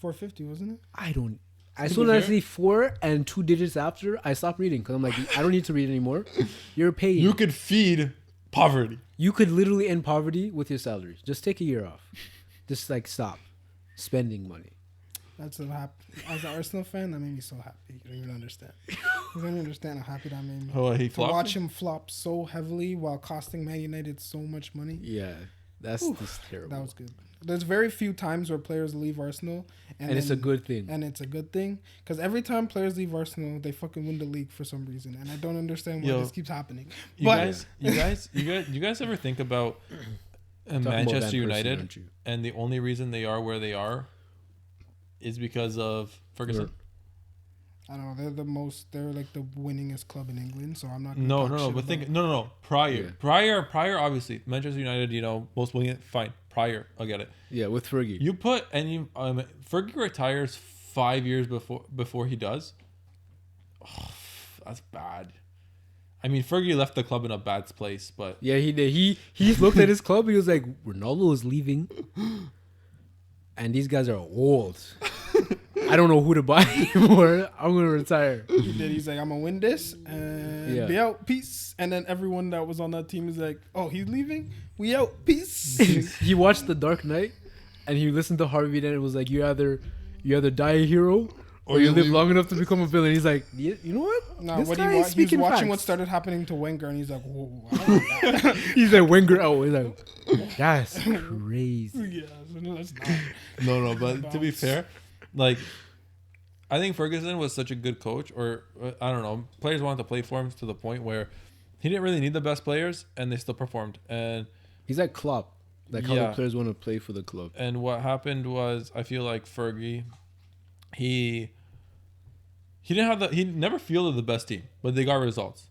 450, wasn't it? I don't. As To soon be as I fair- see 4 and 2 digits after, I stop reading because I'm like, I don't need to read anymore. You're paying. You could feed poverty. You could literally end poverty with your salary. Just take a year off. Just like stop spending money. That's a as an Arsenal fan, that made me so happy. You don't even understand. You don't even understand how happy that made me. Oh, he To flopped. watch him flop so heavily while costing Man United so much money. Yeah, that's just terrible. That was good. There's very few times where players leave Arsenal, and it's a then- good thing. And it's a good thing because every time players leave Arsenal, they fucking win the league for some reason, and I don't understand why Yo. this keeps happening. You But guys ever think about Talking about Van Manchester Persie, United aren't you? and the only reason they are where they are is because of Ferguson? I don't know. They're like the winningest club in England, so I'm not. Gonna No, talk no, no. shit But about think it. no. Prior, Yeah. prior. Obviously, Manchester United. Most winning. Fine. Prior, I get it. Yeah, with Fergie. You put any Fergie retires 5 years before he does. Oh, that's bad. I mean, Fergie left the club in a bad place, but Yeah, he did. He looked at his club. He was like, Ronaldo is leaving, and these guys are old. I don't know who to buy anymore. I'm gonna retire. He did. He's like, I'm gonna win this and Yeah. be out. Peace. And then everyone that was on that team is like, oh, he's leaving. We out. Peace. He watched The Dark Knight, and he listened to Harvey Dent. And was like, you either die a hero or you live long enough to become a villain. He's like, you know what? No, This what guy he is was speaking watching what facts. started happening to Wenger, and he's like, whoa. I don't like that. He's like Wenger. Oh, he's like, that's crazy. Yeah, so no, that's not. no. But to be fair, like I think Ferguson was such a good coach, or I don't know, players wanted to play for him to the point where he didn't really need the best players, and they still performed. And He's like Klopp, like how Yeah. the players want to play for the club. and what happened was, I feel like Fergie, he never fielded the best team, but they got results.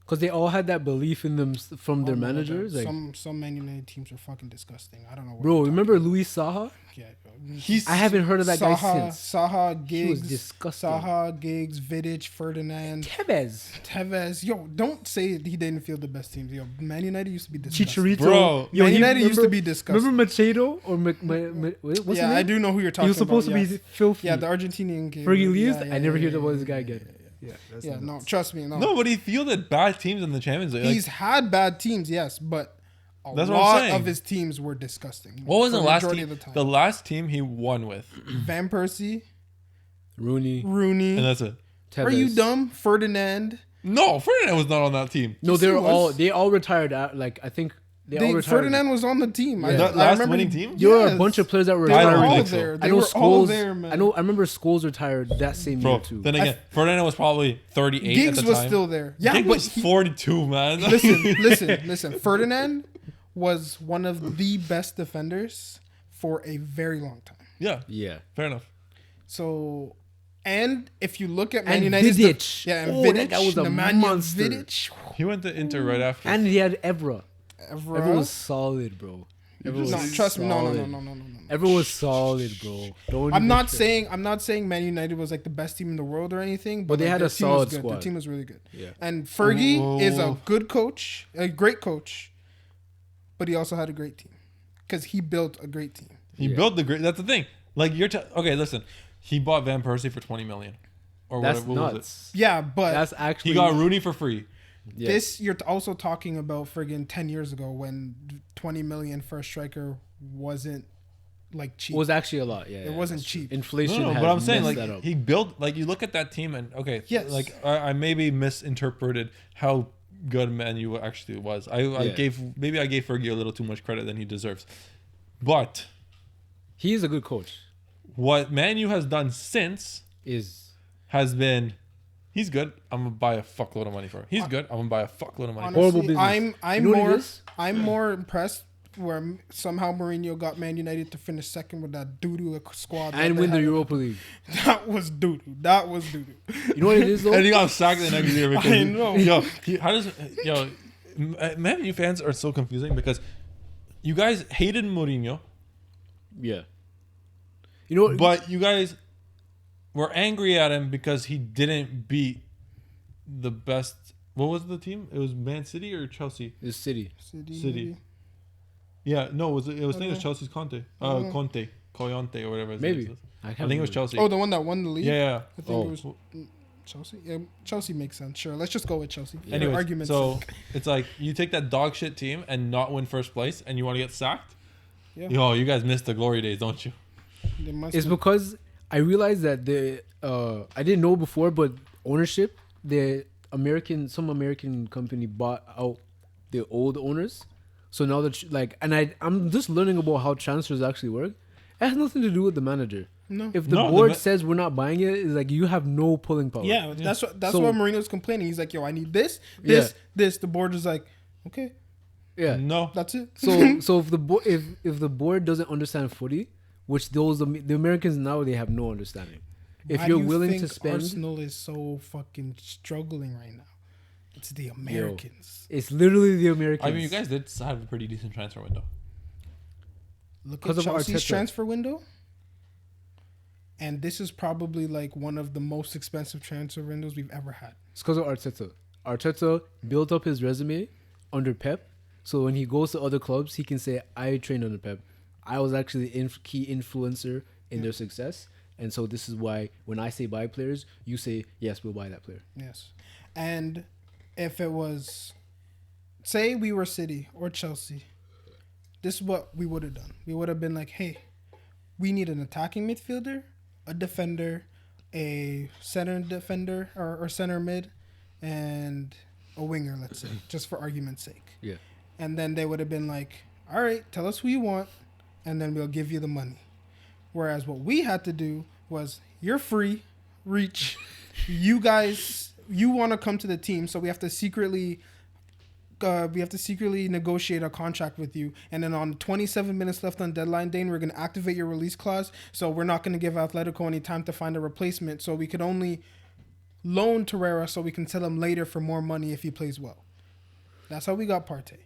Because they all had that belief in them from their Oh my God. managers. Like, Some Man United teams are fucking disgusting. I don't know. What bro, you're remember Luis Saha? talking- Yeah, He's I haven't heard of that guy Saha, since. Saha, He was Giggs, disgusting. Saha, Giggs, Vidic, Ferdinand, Tevez, Tevez. Yo, don't say he didn't field the best teams. Yo, Man United used to be disgusting. Chicharito. Bro. Yo, Man he- United used to remember- be disgusting. Remember Machado or what's his yeah, name? I do know who you're talking He was supposed about. to be filthy. Yeah, the Argentinian kid. Fergie leaves. Yeah, I never hear yeah, about yeah, this guy yeah, again. Yeah, that's Yeah, no, nuts. trust me. No, No, but he fielded bad teams in the Champions League. Like, he's had bad teams, yes, but a That's what I'm lot saying. of his teams were disgusting. what was for the last majority team? of the time? The last team he won with, Van Persie, Rooney, Rooney. and that's it. Tevez. Are you dumb? Ferdinand. No, Ferdinand was not on that team. No, Yes, they he were was. all they all retired. Like I think they all retired. Ferdinand was on the team. Yeah. That I last remember winning he- team? There were a Yes. bunch of players that were They I were don't retired. all think so. there. I They know were all Scholes. there, man. I remember Scholes retired that same Bro, year too. then again, Ferdinand was probably 38 Giggs at the was time. still there. Yeah, Giggs but was 42, man. listen. Ferdinand was one of the best defenders for a very long time. Yeah, Yeah. fair enough. So, and if you look at Man And United's Vidic. yeah, and Oh, Vidic, that guy was a Nemanja monster. Vidic, He went to Inter right after. And he had Evra. Evra. Everyone was solid, bro. Everyone No, was trust me. No. solid. Everyone was solid, bro. Don't I'm even not trip. saying Man United was like the best team in the world or anything, but But they like, had their a team was solid good. squad. Their team was really good. Yeah. And Fergie is a Oh. good coach, a great coach, but he also had a great team because he built a great team. He built the great. That's the thing. Like okay, listen. He bought Van Persie for 20 million, or That's whatever. What was it? nuts. Yeah, but That's actually He got Rooney for free. yeah. this you're also talking about friggin' 10 years ago when 20 million for a striker wasn't like cheap. was actually a lot. Yeah, It wasn't that's true. cheap. Inflation. No, had but I'm saying messed that like up. he built. Like you look at that team and okay, Yes. Like I maybe misinterpreted how good Man U actually was. I Yeah. gave Fergie a little too much credit than he deserves, but he is a good coach. what Man U has done since has been, he's good. I'm gonna buy a fuckload of money for him. He's good. I'm gonna buy a fuckload of money. For him. Horrible Honestly, business. I'm You know what it more is? I'm more impressed where somehow Mourinho got Man United to finish second with that doo-doo squad that And they win the had. Europa League. That was doo-doo. That was doo-doo. You know what it is though? And he got sacked the next year because I know. Man U fans are so confusing because you guys hated Mourinho, Yeah. You know what? but you guys were angry at him because he didn't beat the best. What was the team? It was Man City or Chelsea? It's City. City. maybe. Yeah, no, it was name was Okay. Chelsea's Conte. Okay. Coyonte or whatever his Maybe. name is. I I can't think it was remember. Chelsea. Oh, the one that won the league? yeah. I think Oh. it was Chelsea. Yeah, Chelsea makes sense. Sure, let's just go with Chelsea. For Anyways, argument's so sake. it's like you take that dog shit team and not win first place, and you want to get sacked. Yeah. Yo, you guys missed the glory days, don't you? They must It's be- because I realized that I didn't know before, but ownership, some American company bought out the old owners. So now that I'm just learning about how transfers actually work. It has nothing to do with the manager. No. If the No, the board ma- says we're not buying it, it's like you have no pulling power. Yeah, that's So- what Mourinho's complaining. He's like, yo, I need this. The board is like, okay, Yeah. No. that's it. So if the board doesn't understand footy, which the Americans now they have no understanding. If Why you're do you willing to think spend, Arsenal is so fucking struggling right now. It's the Americans. it's literally the Americans. I mean, you guys did have a pretty decent transfer window. Look at 'Cause of Chelsea's Arteta. transfer window. And this is probably like one of the most expensive transfer windows we've ever had. It's because of Arteta. Arteta built up his resume under Pep, so when he goes to other clubs, he can say, "I trained under Pep. I was actually the key influencer in their success." And so this is why when I say buy players, you say, "Yes, we'll buy that player." Yes. And if it was, say we were City or Chelsea, this is what we would have done. We would have been like, hey, we need an attacking midfielder, a defender, a center defender or center mid, and a winger, let's say, just for argument's sake. Yeah. And then they would have been like, all right, tell us who you want, and then we'll give you the money. Whereas what we had to do was, you're free, reach. You guys, you want to come to the team, so we have to secretly negotiate a contract with you. And then on 27 minutes left on deadline day, we're going to activate your release clause. So we're not going to give Atletico any time to find a replacement. So we could only loan Torreira so we can sell him later for more money if he plays well. That's how we got Partey.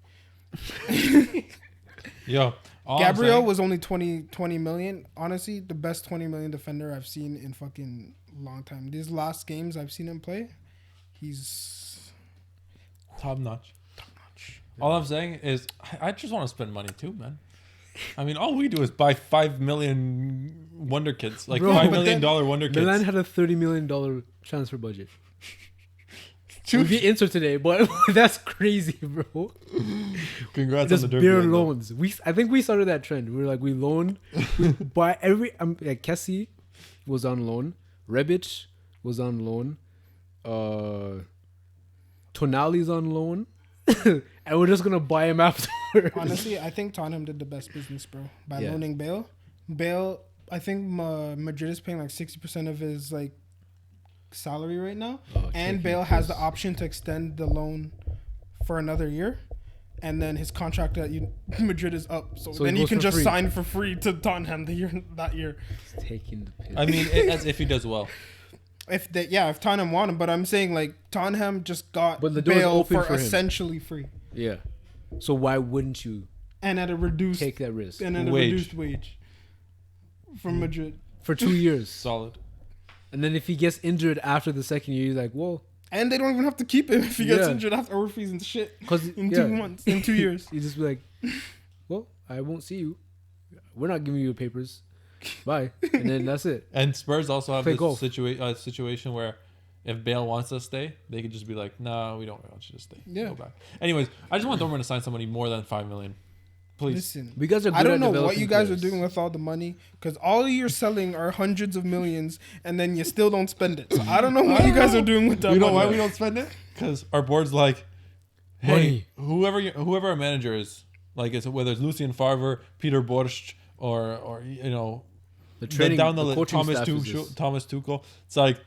Yo, Gabriel was only 20 million. Honestly, the best 20 million defender I've seen in fucking long time. These last games I've seen him play, he's top notch. All I'm saying is, I just want to spend money too, man. I mean, all we do is buy 5 million Wonder Kids, like Bro, $5 but million Wonder Kids. Milan had a $30 million transfer budget. We'd be Inter today, but that's crazy, bro. Congrats Just on the derby. bare win, though. loans. I think we started that trend. We were like, we loan, we buy every. Like Kessie was on loan. Rebic was on loan. Tonali's on loan, and we're just gonna buy him afterwards. honestly, I think Tottenham did the best business, bro, by Yeah. loaning Bale. Bale, I think Madrid is paying like 60% of his like salary right now, and Bale has the option to extend the loan for another year, and then his contract at Madrid is up, so So then he he goes can for just free. sign for free to Tottenham that year. Taking the piss. I mean, as if he does well. If Tottenham want him, but I'm saying like Tottenham just got But the door's Bale open for for him. essentially free Yeah. So why wouldn't you and at a reduced take that risk reduced wage from Madrid. for 2 years? Solid. And then if he gets injured after the second year, you're like, well, And they don't even have to keep him if he gets Yeah. injured after or if he's in shit because in 2 months, in 2 years. you just be like, well, I won't see you. We're not giving you papers. Bye. And then that's it. And Spurs also have Play this golf. situation where if Bale wants to stay, they could just be like, "No, we don't want you to stay. Yeah. Go back." Anyways, I just want Dortmund to sign somebody more than 5 million, please. Listen, We guys are. Good I don't at know what developing you guys players. are doing with all the money because all you're selling are hundreds of millions and then you still don't spend it. So I don't know what you guys are doing with that You know money. why we don't spend it? Because our board's like, hey, Money. whoever our manager is, like it's whether it's Lucien Favre, Peter Borscht, or you know, The training, down the the list, coaching Thomas staff is Tuchel, this. Thomas Tuchel. It's like,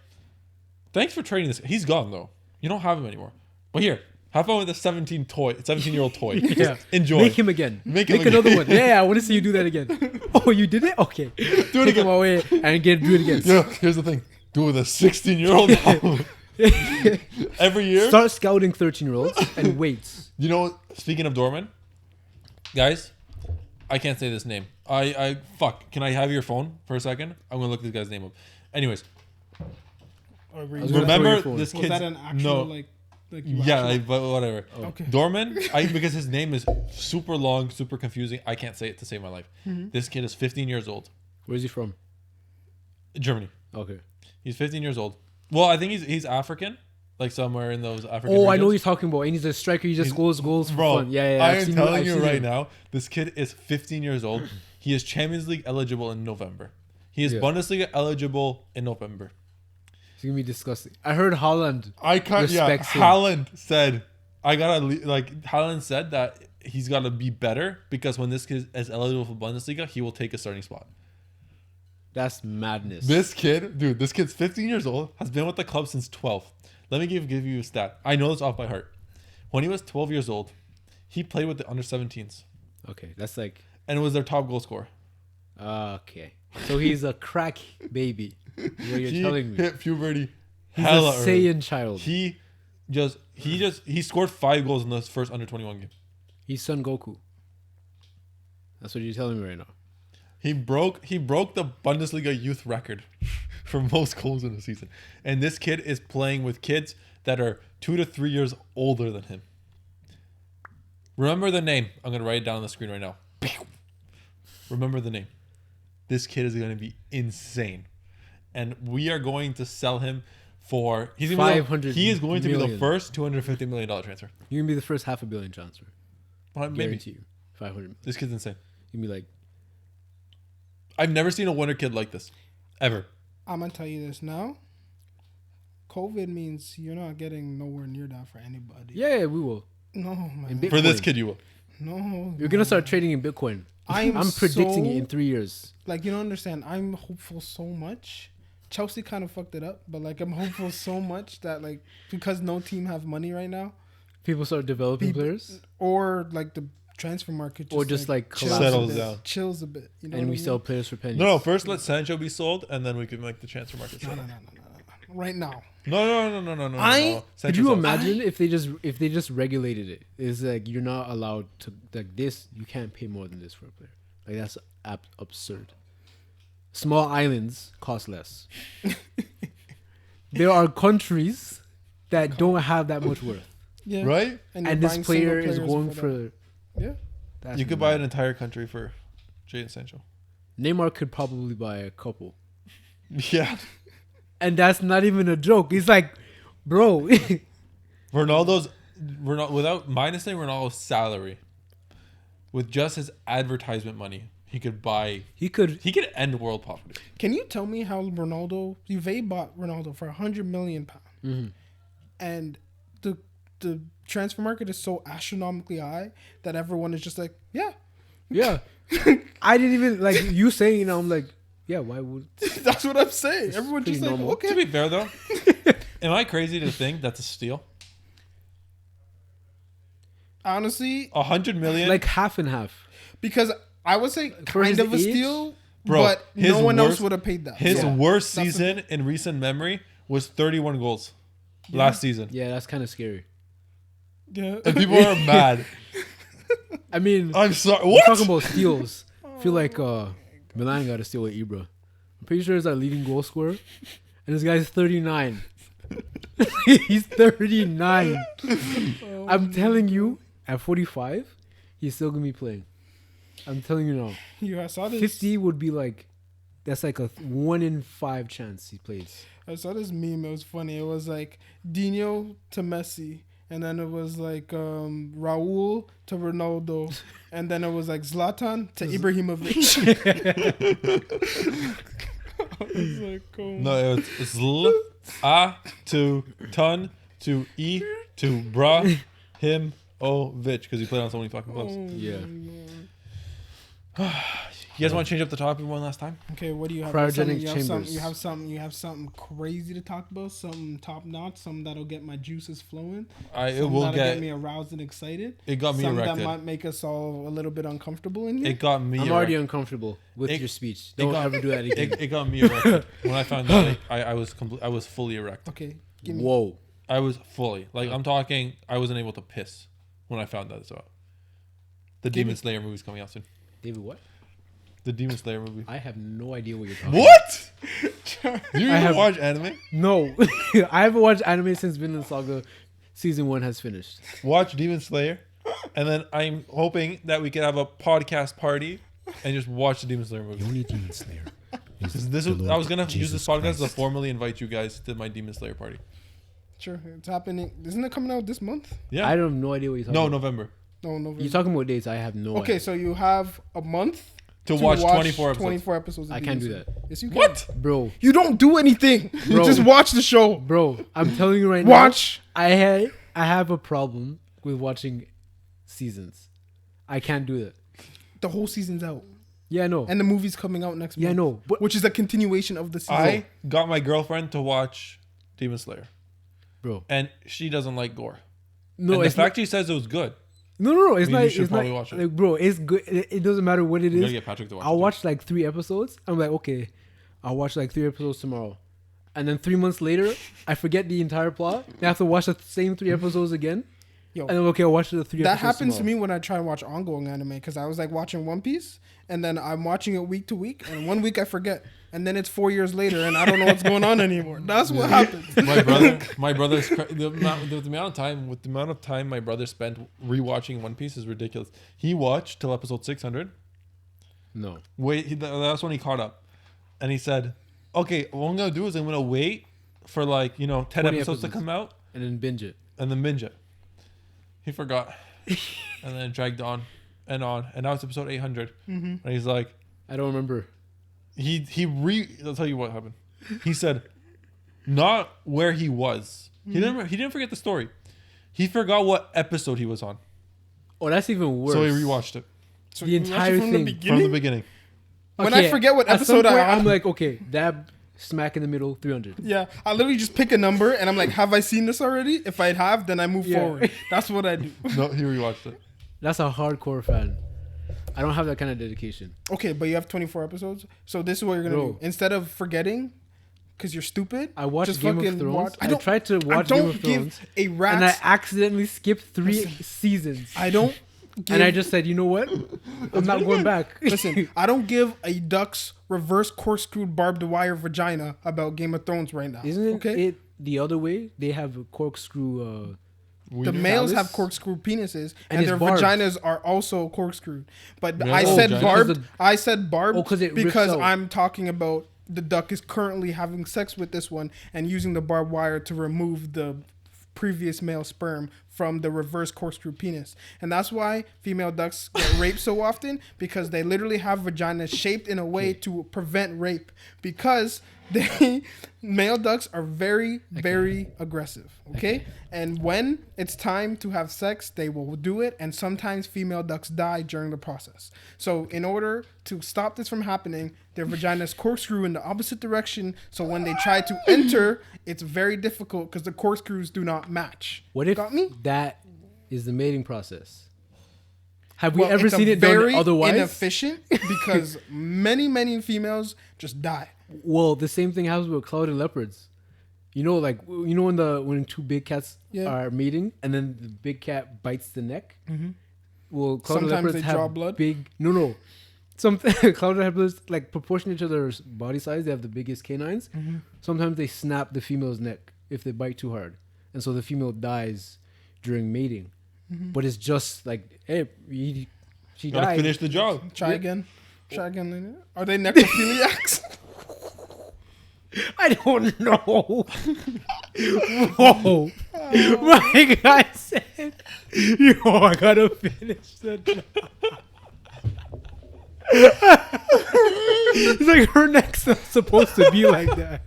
thanks for trading this. He's gone though. You don't have him anymore. But here, have fun with the 17-year-old toy. Yeah. Just enjoy. Make him again. Make Make him again. another one. Yeah, I want to see you do that again. Oh, you did it? Okay. Do it Take again. him away and do it again. Yeah, here's the thing. Do it with a 16-year-old now. Every year. Start scouting 13-year-olds and wait. You know, speaking of Dortmund, guys, I can't say this name. Fuck. Can I have your phone for a second? I'm gonna look this guy's name up. Anyways, Or were I was you- gonna throw remember your phone. this was kid's that an actual no. like you Yeah, actually- but whatever. Okay. Dortmund, because his name is super long, super confusing. I can't say it to save my life. This kid is 15 years old. Where's he from? Germany. Okay. He's 15 years old. Well, I think he's African, like somewhere in those African. Oh, I know what regions. you're talking about. And he's a striker. He just scores goals for Bro, fun. Yeah. I I've am seen telling I've you seen right him. now, this kid is 15 years old. He is Champions League eligible in November. He is Yeah. Bundesliga eligible in November. It's gonna be disgusting. I heard Holland. I can't. Yeah, Respects him. Haaland said, Haaland said that he's got to be better because when this kid is eligible for Bundesliga, he will take a starting spot. That's madness. This kid's 15 years old, has been with the club since 12. Let me give you a stat. I know this off by heart. When he was 12 years old, he played with the under 17s Okay, that's like and was their top goal scorer. okay. So he's a crack baby. Is what you're He telling me. hit puberty He's hella a early. Saiyan child. He scored 5 goals in the first under 21 game. He's Son Goku. That's what you're telling me right now. He broke the Bundesliga youth record for most goals in a season. And this kid is playing with kids that are 2 to 3 years older than him. Remember the name. I'm going to write it down on the screen right now. Remember the name. This kid is going to be insane. And we are going to sell him for he is going to be the million. first $250 million transfer. You're gonna be the first $500 million transfer. Maybe. Guarantee you. 500 million. This kid's insane. You're gonna be like, I've never seen a wonder kid like this. Ever. I'm gonna tell you this now. COVID means you're not getting nowhere near that for anybody. yeah, we will. No, man. In Bitcoin. For this kid, you will. No. You're gonna start trading in Bitcoin. I'm I'm predicting so- it in 3 years. Like, you don't understand. I'm hopeful so much Chelsea kind of fucked it up, but like I'm hopeful so much that like because no team have money right now, People start developing People- players, or like the transfer market just or just like chills collapses, a Settles bit, down. chills a bit. You know and what we I sell mean? players for pennies. No, first let Sancho be sold, and then we can make the transfer market No, sell. no. Right now, No. I- Could Sancho's you out. imagine if they just regulated it? It's like you're not allowed to like this. You can't pay more than this for a player. Like that's absurd. Small islands cost less. There are countries that don't have that much worth, yeah, Right? you're and this buying player single is players going that. for. Yeah. That's You could buy mad. an entire country for Jadon Sancho. Neymar could probably buy a couple, Yeah. and that's not even a joke. It's like, bro, Ronaldo without minusing Ronaldo's salary, with just his advertisement money, he could he could. end world poverty. Can you tell me how Juve bought Ronaldo for £100 million, and the transfer market is so astronomically high that everyone is just like, yeah, Yeah, I didn't even like you saying. You know, I'm like, yeah. Why would? that's what I'm saying. Everyone's just pretty like, normal. To okay, be fair though, am I crazy to think that's a steal? honestly, 100 million, Like half and half. because I would say For kind his of a age? steal, Bro, but his no one else worst- would have paid that. his Yeah. worst That's the- season in recent memory was 31 goals last season, Yeah, that's kind of scary. Yeah. and people are mad. I mean, I'm sorry. we're What? talking about steals. I feel like Milan got a steal with Ibra. I'm pretty sure he's our leading goal scorer, and this guy's 39. He's 39. I'm telling you, at 45, he's still gonna be playing. I'm telling you now. I saw this. 50 would be like, that's like a 1 in 5 chance he plays. I saw this meme. It was funny. It was like Dino to Messi, and then it was like Raul to Ronaldo, and then it was like Zlatan to Ibrahimovic. I was like, oh. No, it's a to ton to e to bra him because he played on so many fucking clubs. Yeah. You guys want to change up the topic one last time? Okay, what do you have? Cryogenic You have chambers. You have something crazy to talk about. Something top notch. Something that'll get my juices flowing. It Something will that'll get get me aroused and excited. it got me Something that erected. might make us all a little bit uncomfortable in here. It got me. I'm already uncomfortable with It- your speech. it Don't got- ever do that again. It got me erected when I found out. I was fully erect. Okay, give me. Whoa. I was fully I'm talking. I wasn't able to piss when I found that out. The Give Demon me- Slayer movie's coming out soon. David, what? The Demon Slayer movie. I have no idea what you're talking about. What? You even have- watch anime? No. I haven't watched anime since Vinland Saga season 1 has finished. Watch Demon Slayer, and then I'm hoping that we can have a podcast party and just watch the Demon Slayer movie. Only Demon Slayer. I was gonna use this podcast to formally invite you guys to my Demon Slayer party. Sure, it's happening. Isn't it coming out this month? Yeah. I have no idea what you're talking No, about. November. No, November. You're talking about dates. I have no Okay, idea. so you have a month To watch 24 episodes. 24 episodes. of I can't Demon do Slayer. that. Yes, you can. What? Bro, You don't do anything. You Bro. just watch the show. bro, I'm telling you right Watch. now. I have a problem with watching seasons. I can't do that. The whole season's out, Yeah, I know. and the movie's coming out next month. Yeah, I know. But Which is a continuation of the season. I got my girlfriend to watch Demon Slayer, bro, and she doesn't like gore. no, and the it's fact she says it was good. no. It's mean, not. you should It's not. probably watch it. Like, bro, it's good. It doesn't matter what it We gotta is. get Patrick to watch. I'll it, too. watch like 3 episodes. I'm like, okay, I'll watch like 3 episodes tomorrow. And then 3 months later, I forget the entire plot. I have to watch the same 3 episodes again. Yo, And then, okay, I'll watch the 3 that episodes happens to tomorrow. me when I try and watch ongoing anime because I was like watching One Piece, and then I'm watching it week to week, and 1 week I forget, and then it's 4 years later, and I don't know what's going on anymore. That's what happens. my brother's the amount of time my brother spent rewatching One Piece is ridiculous. He watched till episode 600. No. That's when he caught up, and he said, "Okay, what I'm gonna do is I'm gonna wait for 10 20 episodes to episodes. come out And then binge it. and then binge it." He forgot, and then it dragged on, and now it's episode 800, and he's like, I don't remember. I'll tell you what happened. He said, not where he was. He didn't forget the story. He forgot what episode he was on. Oh, that's even worse. So he rewatched it The you watch it entire from thing. the from the beginning. beginning. When I forget what at some episode point, I'm I'm like, okay, that smack in the middle, 300. Yeah, I literally just pick a number and I'm like, have I seen this already? If I have, then I move Yeah. forward. That's what I do. No, he rewatched it. That's a hardcore fan. I don't have that kind of dedication. Okay, but you have 24 episodes. So this is what you're gonna Bro. do. Instead of forgetting, because you're stupid, I watched just Game of fucking Thrones. watch. I tried to watch I Game don't of give Thrones, a rat's. and I accidentally skipped 3 Listen. seasons. I don't. Give, And I just said, you know what? I'm not going back. listen. I don't give a duck's reverse corkscrewed barbed wire vagina about Game of Thrones right now. Isn't it the other way? They have a corkscrew. The males phallus? have corkscrew penises, And and it's their barbed. vaginas are also corkscrewed. But Yeah. I Oh, said vaginas. barbed. I said barbed Oh, 'cause it rips because out. I'm talking about the duck is currently having sex with this one and using the barbed wire to remove the previous male sperm from the reverse corkscrew penis. And that's why female ducks get raped so often, because they literally have vaginas shaped in a way to prevent rape, because male ducks are very, very aggressive. Okay? And when it's time to have sex, they will do it. And sometimes female ducks die during the process. So in order to stop this from happening, their vaginas corkscrew in the opposite direction. So when they try to enter, it's very difficult because the corkscrews do not match. What if Got me? that is the mating process? Have we Well, ever it's seen a it done very otherwise? inefficient because many females just die. Well, the same thing happens with cloud and leopards. You know, like when two big cats Yeah. are mating, and then the big cat bites the neck. Well, cloud and Sometimes leopards they have draw blood? big. No. Some cloud and leopards, like proportionate to their body size, they have the biggest canines. Sometimes they snap the female's neck if they bite too hard, and so the female dies during mating. But it's just like, hey, she Gotta died. finish the job. Try again. Try again later. Are they necrophiliacs? I don't know. Whoa. My guy said, yo, I gotta finish the job. It's like her neck's not supposed to be like that.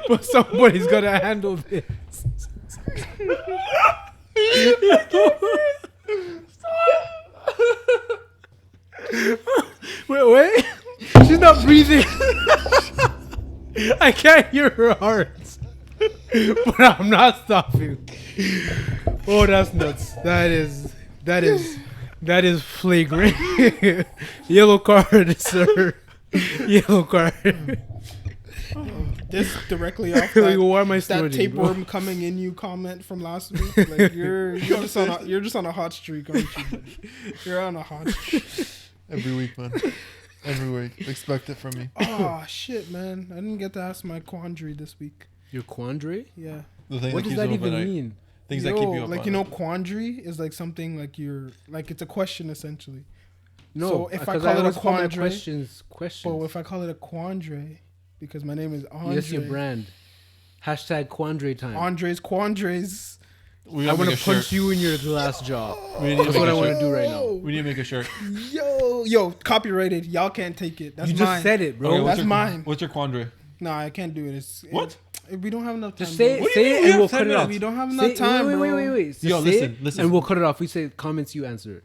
But somebody's gotta handle this. Wait. She's not breathing. I can't hear her heart. But I'm not stopping. Oh, that's nuts. That is flagrant. Yellow card, sir. Yellow card. This directly off Like, why am I that snorting, tapeworm coming in you comment from last week. Like you're just on a hot streak, aren't you? You're on a hot streak. Every week, man. Every week. Expect it from me. Oh shit, man! I didn't get to ask my quandary this week. Your quandary? Yeah. The thing What does keeps that you up at even night. mean? Things that keep you up like at you know, night. quandary is like something like it's a question essentially. No, So if I because call it a always call my quandary- questions. But if I call it a quandary, because my name is Andre. That's your brand. Hashtag quandary time. Andre's quandaries. We I gotta want make to a shirt. punch you in your glass jaw. We need to That's make what I a want to shirt. do right now. We need to make a shirt. Yo, copyrighted. Y'all can't take it. That's You mine. just said it, bro. Okay, what's That's your- mine. What's your quandary? No, I can't do it. What? We don't have enough time. Just say bro. it, say mean it, we and have we'll 10 cut it off. minutes? We don't have Say- enough time, wait, bro. Just Yo, say listen, it, listen. and we'll cut it off. We say comments, you answer it.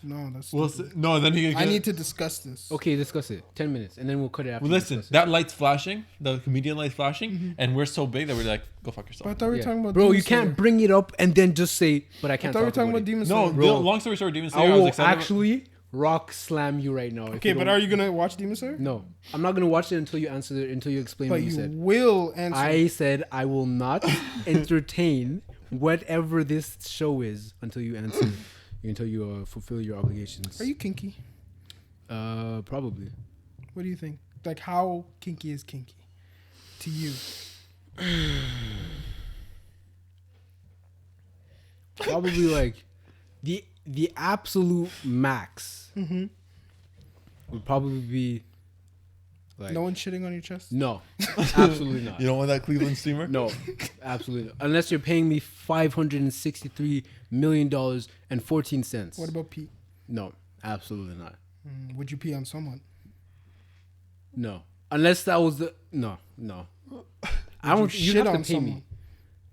No, that's. Well, stupid. no, then he. I need to discuss this. Okay, discuss it. 10 minutes, and then we'll cut it after. Well, we listen, discuss it. that light's flashing, the comedian light's flashing, and we're so big that we're like, go fuck But I yourself. thought we were Yeah. talking about. Bro, Demon you can't Slayer. bring it up and then just say, but I I can't thought we were talk talking about about it. Demon No, Slayer. bro. long story short, Demon I Slayer. I was will excited. actually rock slam you right now. if Okay, you but don't- are you gonna watch Demon Slayer? No, I'm not gonna watch it until you answer it. Until you explain But what you you said. will answer. I said I will not entertain whatever this show is until you answer. Until you fulfill your obligations. Are you kinky? Probably. What do you think? Like, how kinky is kinky to you? Probably like the absolute max would probably be like No one shitting on your chest. no, absolutely not. You don't want that Cleveland steamer? No, absolutely not. Unless you're paying me $563,000,000.14. What about pee? No, absolutely not. Would you pee on someone? No, unless that was the no. I don't. you You shit have on to pay me. someone?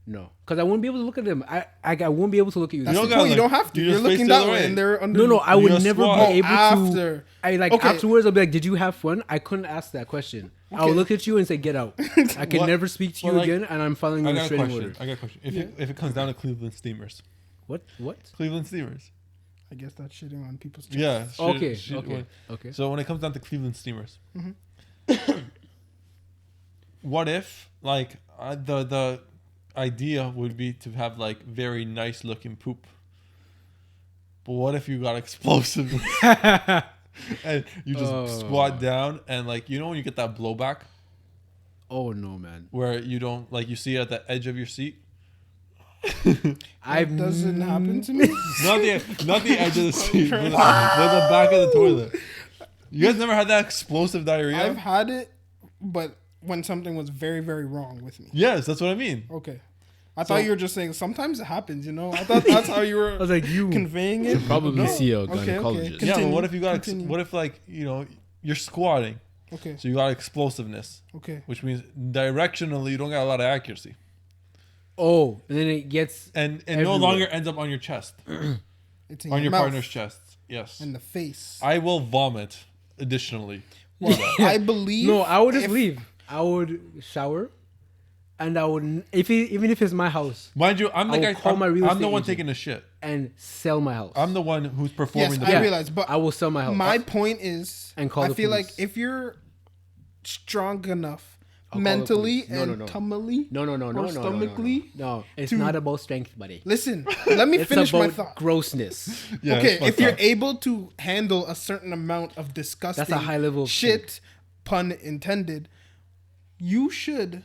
No, because I wouldn't be able to look at them. I won't be able to look at you. That's don't the gotta point. You look. don't have to. You You're just face looking the that other way, way. and they're under. No, I would gotta never squat. be able After. to. I like Okay. afterwards. I'll be like, "Did you have fun?" I couldn't ask that question. I Okay. would look at you and say, "Get out." I can What- never speak to well, you like, again, and I'm following I a got a restraining question. order. I got a question. If Yeah. if it comes down to Cleveland Steamers, What? Cleveland Steamers. I guess that's shitting on people's. Chest. Yeah. Okay. shit, Okay. Okay. So when it comes down to Cleveland Steamers, Mm-hmm. what if like the idea would be to have like very nice looking poop, but what if you got explosive and you just squat down and like when you get that blowback Oh no, man! where you don't like you see it at the edge of your seat. That doesn't happen to me. Not the edge of the seat, but the back of the toilet. You guys never had that explosive diarrhea? I've had it, but when something was very, very wrong with me. Yes, that's what I mean. Okay. I thought you were just saying sometimes it happens, I thought that's how you were I was like, you conveying it. probably No. see a Okay, gynecologist. okay. Yeah, but Continue, what if you got continue. what if like you're squatting, Okay. so you got explosiveness, Okay. which means directionally you don't got a lot of accuracy, Oh, and then it gets and no everywhere. longer ends up on your chest, It's in on your mouth partner's chest. Yes, and the face. I will vomit. Additionally, Well, I believe. No, I would just if- leave. I would shower, and I would even if it's my house, mind you, I'm the I will guy. call my real I'm the estate one agent. taking the shit. and sell my house. I'm the one who's performing Yes, the. I Yeah. realize, but I will sell my house. my point is, And call I the feel like police. if you're strong enough I'll call the mentally police. No, and no. tumily, no, or stomachly. No, it's to- not about strength, buddy. Listen, let me It's finish my about thought. grossness. Yeah, Okay, it's if fucked you're up. able to handle a certain amount of disgusting That's a high level of shit, pun intended, you should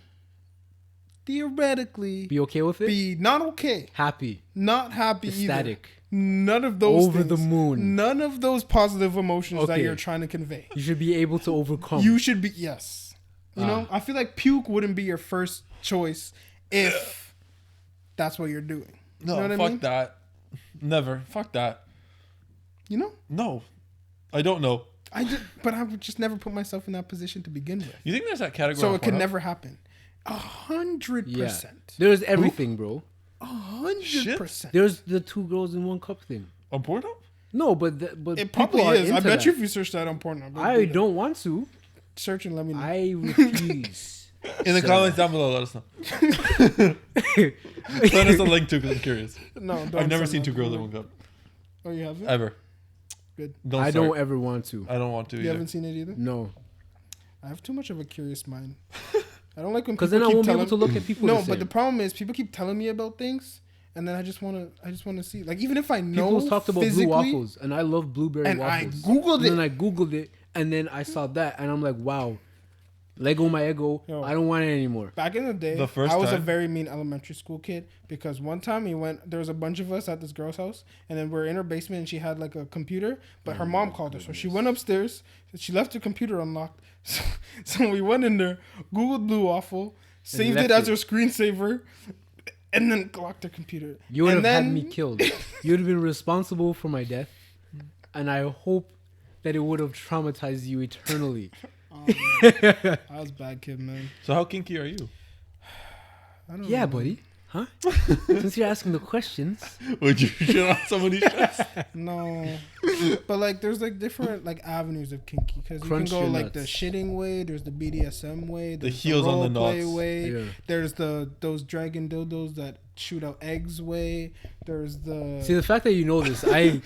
theoretically Be okay with it. be not okay, Happy, not happy ecstatic. either. None of those Over the things. moon. None of those positive emotions that Okay. you're trying to convey. You should be able to overcome. You should be yes. You know, I feel like puke wouldn't be your first choice if that's what you're doing. No, you know what fuck I mean? that. Never. Fuck that. You know, No, I don't know. but I would just never put myself in that position to begin with. You think there's that category? So on it can Pornhub? never happen. 100%. yeah. There's everything, bro. 100%. There's the 2 girls in 1 cup thing. on Pornhub. No, but It people probably are is. I into bet you that. if you search that on Pornhub. I don't want to. Search and let me know. I refuse. In the So- comments down below, let us know. Send us a link too, because I'm curious. No, don't I've never send seen that. 2 girls in 1 cup Oh, you haven't? ever. Good. Don't I start. don't ever want to. I don't want to You either. haven't seen it either? No, I have too much of a curious mind. I don't like when people because then I keep won't be telling able to look at people. No, the but the same. problem is people keep telling me about things, and then I just want to see. Like even if I know People talked about blue physically, waffles, and I love blueberry and I waffles. Googled and it. then I googled it, and then I saw that, and I'm like, wow, Lego my ego. Yo. I don't want it anymore. Back in the day, The first I was a time? very mean elementary school kid because one time there was a bunch of us at this girl's house, and then we're in her basement, and she had like a computer, but her mom called her, so she went upstairs, she left her computer unlocked, so we went in there, Googled blue waffle, saved it left as it. her screensaver, and then locked her computer. You would And have had then- me killed. You would have been responsible for my death, and I hope that it would have traumatized you eternally. Oh, man. I was a bad kid, man. So how kinky are you? I don't Yeah, know. buddy. Huh? Since you're asking the questions, Would you shit on somebody's chest? No, but like there's like different like avenues of kinky because you can Crunch go your like the nuts. shitting way. There's the BDSM way. There's heels on the roleplay nuts. way. Yeah. There's those dragon dildos that shoot out eggs way. There's the. see the fact that you know this, I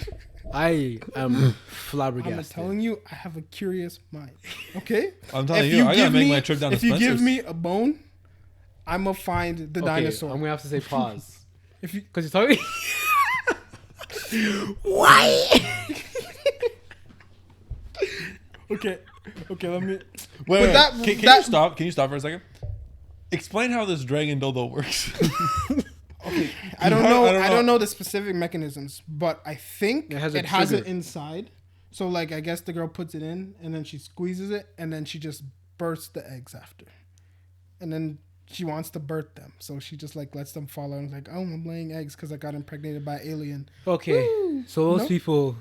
am I'm flabbergasted. telling you, I have a curious mind. Okay. I'm telling If you, I gotta give make me- my trip down to If you give Spencer's. me a bone, I'm gonna find the Okay, dinosaur. I'm gonna have to say pause If you because you're talking. okay, let me. Wait, that- can you that- stop? Can you stop for a second? Explain how this dragon dildo works. I don't know. I don't I know. don't know the specific mechanisms, but I think It has a it has it trigger. inside. So like, I guess the girl puts it in, and then she squeezes it, and then she just bursts the eggs after, and then she wants to birth them, so she just like lets them fall out and is like, oh, I'm laying eggs because I got impregnated by an alien. Okay, Woo! so those No? people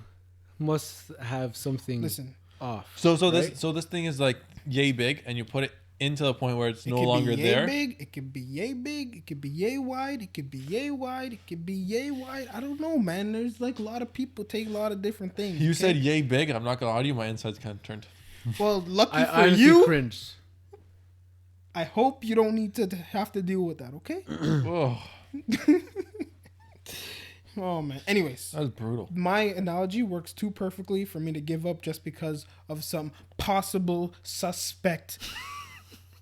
must have something Listen, off. so right? this thing is like yay big, and you put it into the point where it's It no could longer be yay there. big. It could be yay big. It could be yay wide. It could be yay wide. It could be yay wide. I don't know, man. There's like a lot of people take a lot of different things. You okay? said yay big. I'm not gonna lie to you. My insides kind of turned. Well, lucky I for honestly you. cringe. I hope you don't need to have to deal with that. Okay. Oh, Oh man. Anyways, that was brutal. my analogy works too perfectly for me to give up just because of some possible suspect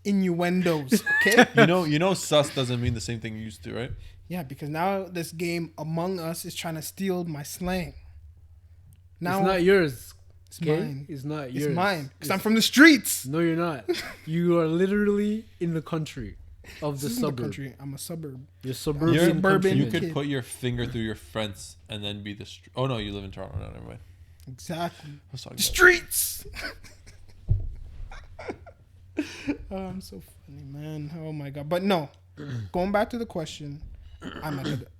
innuendos. Okay. You know, sus doesn't mean the same thing you used to, right? Yeah, because now this game Among Us is trying to steal my slang. Now It's not yours. It's Okay? mine. It's not It's yours. mine because I'm from the streets. No, you're not. You are literally in the country of the This isn't suburb. the country. I'm a suburb. You're suburban. You're suburban You countryman. could kid. put your finger through your fence and then be the. Oh no, you live in Toronto. No, never mind. Exactly. Let's talk The about it. streets. Oh, I'm so funny, man. Oh my god. But no, going back to the question,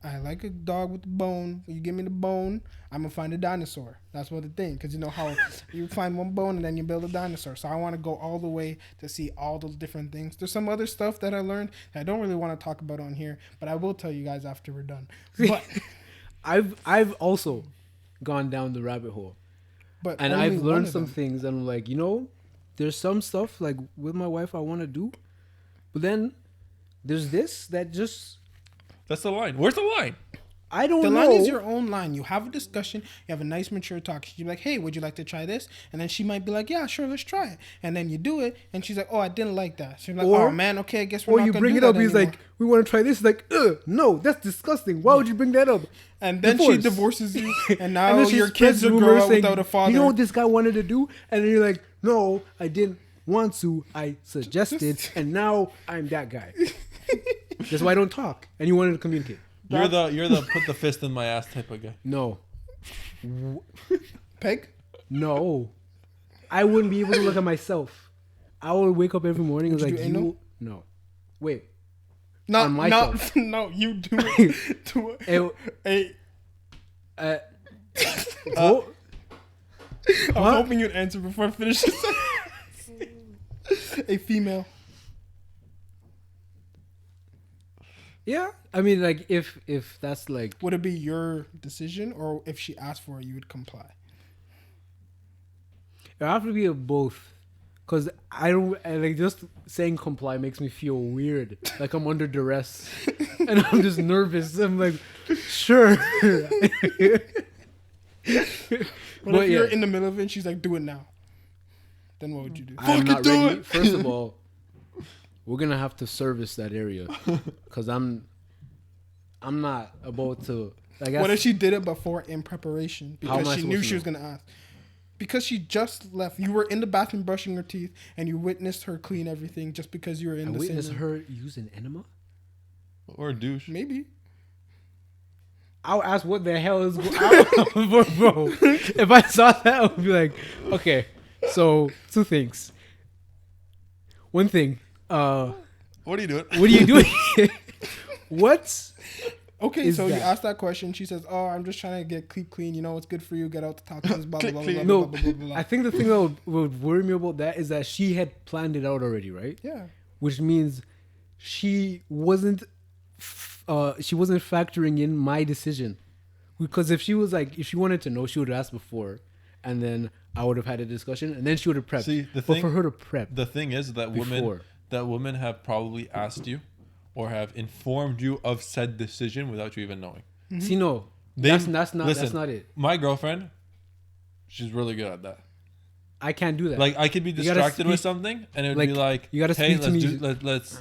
I like a dog with a bone. When you give me the bone, I'm gonna find a dinosaur. That's what the thing, because you know how you find one bone and then you build a dinosaur. So I want to go all the way to see all those different things. There's some other stuff that I learned that I don't really want to talk about on here, but I will tell you guys after we're done. But I've also gone down the rabbit hole, and only I've one learned of some them. things. And I'm like, there's some stuff like with my wife I want to do, but then there's this that just That's the line. Where's the line? I don't The know. line is your own line. You have a discussion. You have a nice, mature talk. She'd be like, hey, would you like to try this? And then she might be like, yeah, sure, let's try it. And then you do it. And she's like, oh, I didn't like that. She's like, Or- oh, man, okay, I guess we're Or not you going to bring do it that up. He's anymore. like, we want to try this. He's like, no, that's disgusting. Why would you bring that up? And then she Divorce. divorces you. And And now then she your kids spreads will grow rumors up saying, without a father. You know what this guy wanted to do? And then you're like, no, I didn't want to. I suggested, and now I'm that guy. That's why I don't talk. And you wanted to communicate. You're the put the fist in my ass type of guy. No, Peg? no, I wouldn't be able to look at myself. I would wake up every morning and Would was you like, do anal? you, no, wait. No, On no, myself. no, you do it. To It- a, Oh, I'm What? hoping you'd answer before I finish this. A female. yeah. I mean, like, if that's like, Would it be your decision, or if she asked for it, you would comply? it have to be a both. Cause I don't like just saying comply makes me feel weird, like I'm under duress, and I'm just nervous. I'm like, sure. What But if you're yeah. in the middle of it and she's like, do it now? Then what would you do? I'm Fucking not do ready. it. First of all, we're gonna have to service that area, cause I'm not about to. Like, What if she did it before in preparation How am because I she knew supposed to she was know? gonna ask? Because she just left. You were in the bathroom brushing her teeth, and you witnessed her clean everything just because you were in I the witnessed same. her use an enema? Or a douche. Maybe. I'll ask what the hell is going on, bro. If I saw that, I would be like, okay. So 2 things. One thing, What are you doing? what are you doing? What? Okay, Is so you that- ask that question. She says, "Oh, I'm just trying to get clean. You know, it's good for you. Get out the toxins." Blah blah blah blah blah No, blah blah blah. blah. I think the thing that would worry me about that is that she had planned it out already, right? Yeah. Which means she wasn't factoring in my decision. Because if she wanted to know, she would have asked before, and then I would have had a discussion, and then she would have prepped. See, but for her to prep, The thing is that Before. women have probably asked you or have informed you of said decision without you even knowing. see, no, They- that's not it. My girlfriend, she's really good at that. I can't do that. Like I could be You gotta distracted with speak- something, and it'd like, be like, you gotta "Hey, speak to let's me- do, let's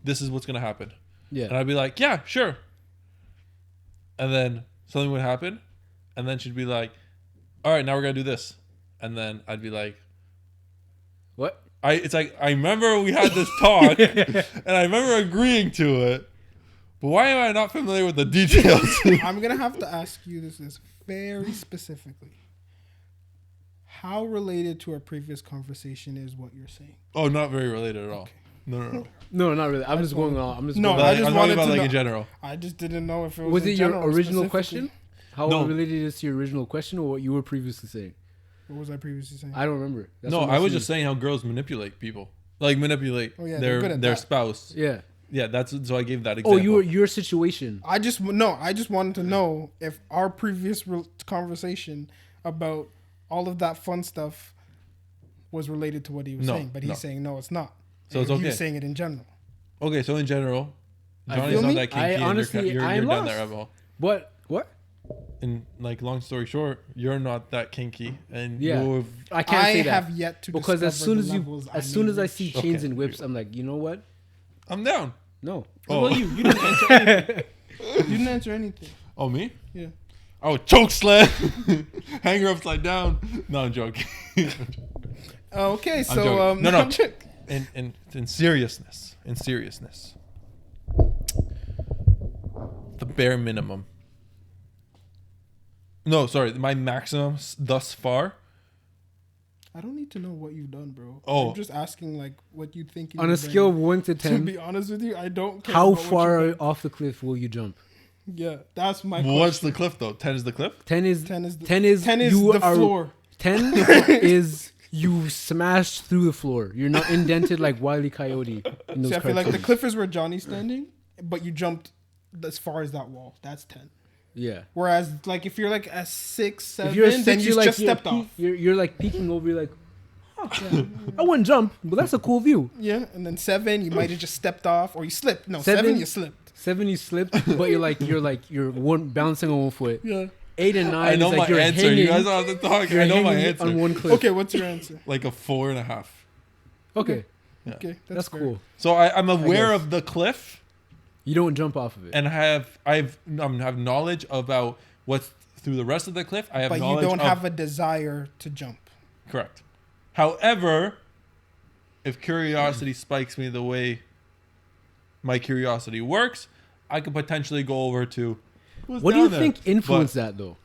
this is what's gonna happen." yeah, And I'd be like, "Yeah, sure." And then something would happen, and then she'd be like, "All right, now we're gonna do this," and then I'd be like, what? It's like I remember we had this talk, and I remember agreeing to it, but why am I not familiar with the details? I'm gonna have to ask you this very specifically. How related to our previous conversation is what you're saying? Oh, not very related at all. No. No, not really. I'm just going on. I'm just No, going But I on. just I'm wanted talking about to like know. in general. I just didn't know if it was. Was in it your general, original specifically. question? How No. related is to your original question, or what you were previously saying? What was I previously saying? I don't remember. That's No, what I was saying. just saying how girls manipulate people. like manipulate Oh, yeah, they're good at their that. spouse. Yeah. Yeah, that's so I gave that example. Oh, your situation. I just wanted to know if our previous conversation about all of that fun stuff was related to what he was No, saying, but he's no. saying no, it's not. So And it's He okay. was saying it in general. Okay, so in general, I Johnny's feel not me? that kinky, I and honestly, you're I'm down that lost. rabbit hole. What? And like, long story short, you're not that kinky, and Yeah. you've I can't say that. have yet to Because as discover soon the as levels I may see reach. chains Okay. and whips, I'm like, you know what? I'm down. No. Oh. Well, you didn't answer anything. You didn't answer anything. Oh, me? Yeah. Oh, choke slam, hang her upside down. No, I'm joking. Okay, I'm so joking. No. I'm joking. In seriousness, the bare minimum. No, sorry, my maximum thus far. I don't need to know what you've done, bro. Oh. I'm just asking like what you think. On a you've scale done. of 1 to To 10, be honest with you, I don't care. how about what far you've done. off the cliff will you jump? Yeah, that's my What's question. the cliff though? 10 is the cliff. 10 is 10 is 10 is you the are, floor. 10 is you smashed through the floor. You're not indented like Wile E. Coyote in those See, I feel like the cartoons. cliff is where Johnny's standing, but you jumped as far as that wall. That's 10. Yeah. Whereas, like, if you're like a 6, 7, If you're a then six, you you're like just you're stepped peek- off. You're like peeking over. You're like, oh, I wouldn't jump, but that's a cool view. Yeah, and then 7, you might have just stepped off, or you slipped. No, Seven- 7, you slipped. 7, you slipped, but you're one balancing on one foot. Yeah. 8 and 9 I know is like my you're answer. hanging. You guys don't have to talk. You're I know my hanging answer. on one cliff. Okay, what's your answer? Like a 4.5. Okay, Yeah. Okay, that's fair. cool. So I'm aware guess. of the cliff, You don't jump off of it. and I have knowledge about what's through the rest of the cliff. I have But you knowledge don't of, have a desire to jump. correct. However, if curiosity spikes me the way my curiosity works, I could potentially go over to. what's What do you down there? think influenced But that though?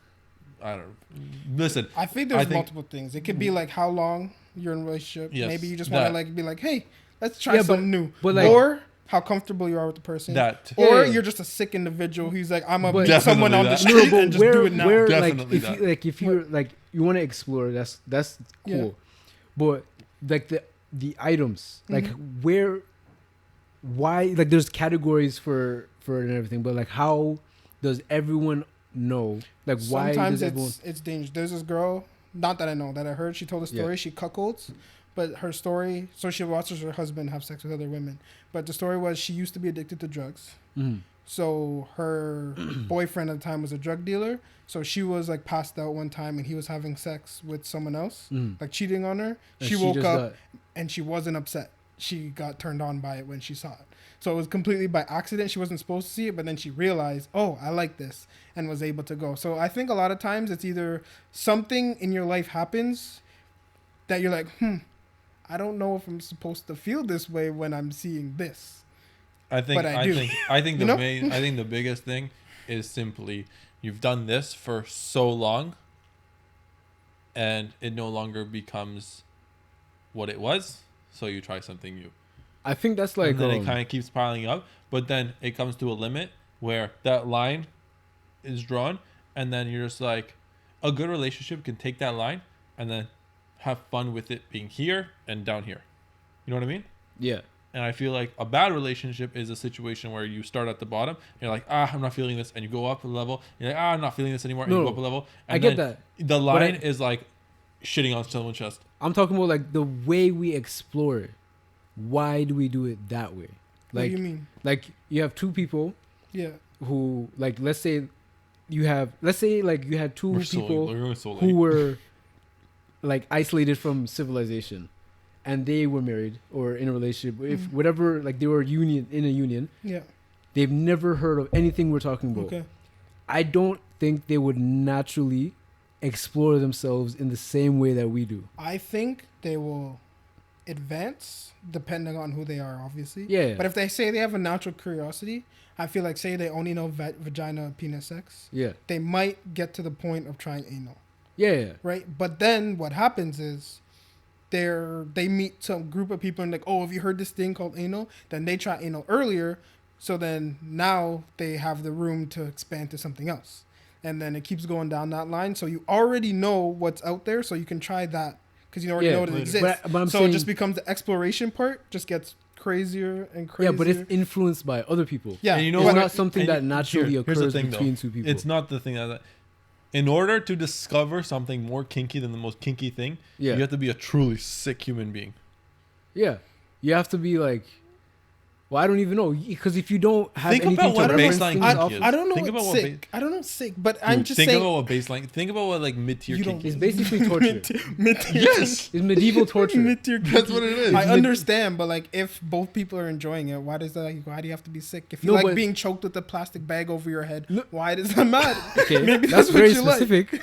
I don't know. Listen, I think there's multiple things. It could be like how long you're in a relationship. Yes, Maybe you just want to that. like be like, hey, let's try Yeah, but- something new. but, like- or how comfortable you are with the person. That. Or Yeah. you're just a sick individual who's like, I'm But- gonna meet someone on the Definitely street and just do it now. where Definitely like that. if you're like you want to explore, that's Yeah. cool. But like the items, like where, why, like there's categories for it and everything, but like how does everyone know? Like why Sometimes does everyone? it's dangerous. There's this girl, not that I know, that I heard. She told a story. Yeah. She cuckolds, but her story. So she watches her husband have sex with other women. But the story was she used to be addicted to drugs. Mhm. So her boyfriend at the time was a drug dealer. So she was like passed out one time and he was having sex with someone else, Mhm. like cheating on her. And She woke just up got- and she wasn't upset. She got turned on by it when she saw it. So it was completely by accident. She wasn't supposed to see it, but then she realized, oh, I like this, and was able to go. So I think a lot of times it's either something in your life happens that you're like, I don't know if I'm supposed to feel this way when I'm seeing this. I think But I I do. think You know? I think the biggest thing is simply you've done this for so long and it no longer becomes what it was, so you try something new. I think that's like And then it kind of keeps piling up, but then it comes to a limit where that line is drawn, and then you're just like, a good relationship can take that line and then have fun with it being here and down here. You know what I mean? yeah. And I feel like a bad relationship is a situation where you start at the bottom. You're like, I'm not feeling this. And you go up a level. You're like, I'm not feeling this anymore. And you No, go up a level. And I get then that. The But line is like shitting on someone's chest. I'm talking about like the way we explore it. Why do we do it that way? What Like do you mean? like you have two people Yeah. who like let's say you had two We're people going so who late. were like isolated from civilization and they were married or in a relationship if whatever, like they were in a union, Yeah. they've never heard of anything we're talking about. Okay. I don't think they would naturally explore themselves in the same way that we do. I think they will advance depending on who they are, obviously. Yeah. But if they say they have a natural curiosity, I feel like say they only know vagina, penis sex, Yeah. they might get to the point of trying anal, Yeah. right? But then what happens is they meet some group of people and like, oh, have you heard this thing called anal? Then they try anal earlier, so then now they have the room to expand to something else. And then it keeps going down that line. So you already know what's out there, so you can try that because you already Yeah, know it later. exists. But I'm so saying- it just becomes the exploration part just gets crazier and Yeah, crazier. but it's influenced by other people. yeah. And you know It's what? not something And that naturally here's the occurs thing, between though. two people. It's not the thing that. In order to discover something more kinky than the most kinky thing, Yeah. you have to be a truly sick human being. Yeah, you have to be like, well, I don't even know, because if you don't have Think about anything to what reference baseline things kink off, is. I don't know Think what about what sick. I don't know sick, but Dude, I'm just think saying. about what baseline. Think about what like mid-tier You kink don't- is. it's basically torture. Mid-tier Yes. It's medieval torture. Mid-tier That's what it is. I Mid- understand, but like if both people are enjoying it, why does that? Why do you have to be sick? If you No, like but- being choked with a plastic bag over your head, No. why does that matter? Okay, Maybe that's that's what very you like. specific.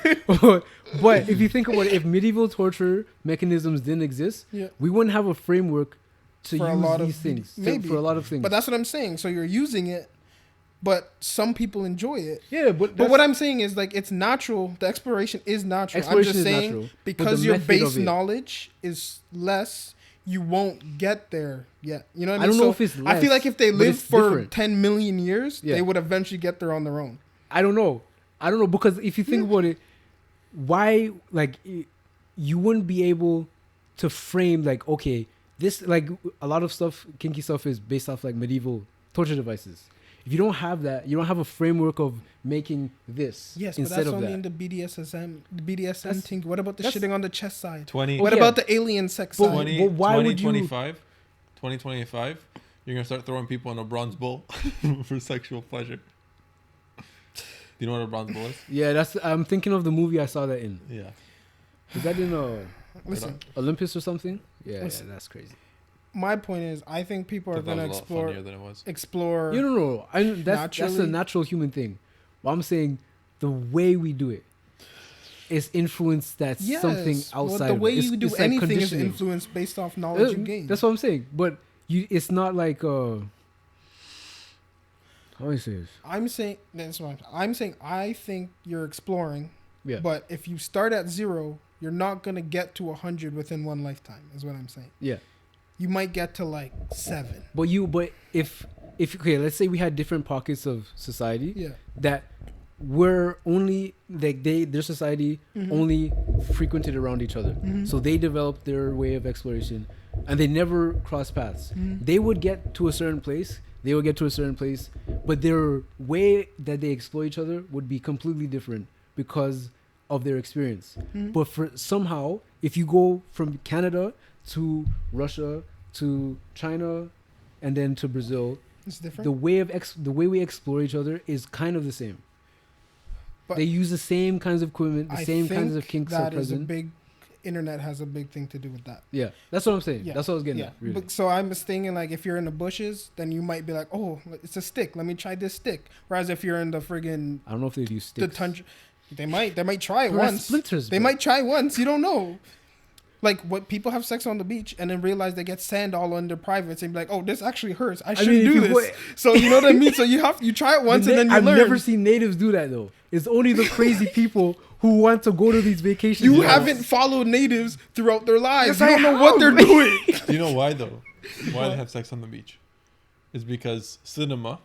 But if you think about it, if medieval torture mechanisms didn't exist, Yeah. we wouldn't have a framework to For a use lot of these things. maybe. For a lot of things. But that's what I'm saying. So you're using it, but some people enjoy it. yeah, But what I'm saying is like it's natural. The exploration is natural. Exploration I'm just is saying natural, but because the your method of base it- knowledge is less, you won't get there yet. You know what I I mean? don't know So if it's I feel less, like if they but lived it's for different. 10 million years, Yeah. they would eventually get there on their own. I don't know. Because if you think about it, why like you wouldn't be able to frame like, okay, this like a lot of stuff, kinky stuff is based off like medieval torture devices. If you don't have that, you don't have a framework of making this Yes, but instead that's of only that. in the BDSM That's- thing. What about the that's- shitting on the chest side? 20, What yeah. about the alien sex But side? 20, Well, why would you- 2025, you're gonna start throwing people in a bronze bowl for sexual pleasure. Do you know what a bronze bowl is? Yeah, I'm thinking of the movie I saw that in. Yeah. Is that in Listen, Olympus or something? Yeah, Listen. that's crazy. my point is, I think people are Thought that gonna was a lot explore funnier than it was. explore. You don't know. That's a Naturally- natural human thing. But I'm saying the way we do it is influenced. That's Yes, something well, outside. the of it. way It's- you do it's like anything is conditioning. influenced based off knowledge you gain. That's what I'm saying. But it's not like how do I say this? I'm saying that's what I'm saying. I think you're exploring, Yeah. but if you start at 0, you're not gonna get to 100 within one lifetime. Is what I'm saying. Yeah. You might get to like 7. But if okay, let's say we had different pockets of society Yeah. that were only like their society only frequented around each other. So they developed their way of exploration and they never crossed paths. They would get to a certain place, but their way that they explore each other would be completely different because of their experience. But for somehow, if you go from Canada to Russia to China and then to Brazil, It's different. the way we explore each other is kind of the same. But They use the same kinds of equipment, the I same kinds think of kinks are that is a present. big. Internet has a big thing to do with that. Yeah, that's what I'm saying. Yeah. That's what I was getting Yeah. at. Really. But, so I'm just thinking like if you're in the bushes, then you might be like, oh, it's a stick. Let me try this stick. Whereas if you're in the friggin' I don't know if they use the sticks. tundra, they might try it Bro, that's once. splinters, They bro. might try once. You don't know. Like what people have sex on the beach and then realize they get sand all on their privates and be like, oh, this actually hurts. I shouldn't mean, if do you this. put- So you know what I mean. So you try it once and then you I've learn. never seen natives do that though. It's only the crazy people who want to go to these vacations. You spots. haven't followed natives throughout their lives. Yes, you I don't know what have. they're doing. Do you know why though? Why they have sex on the beach? It's because cinema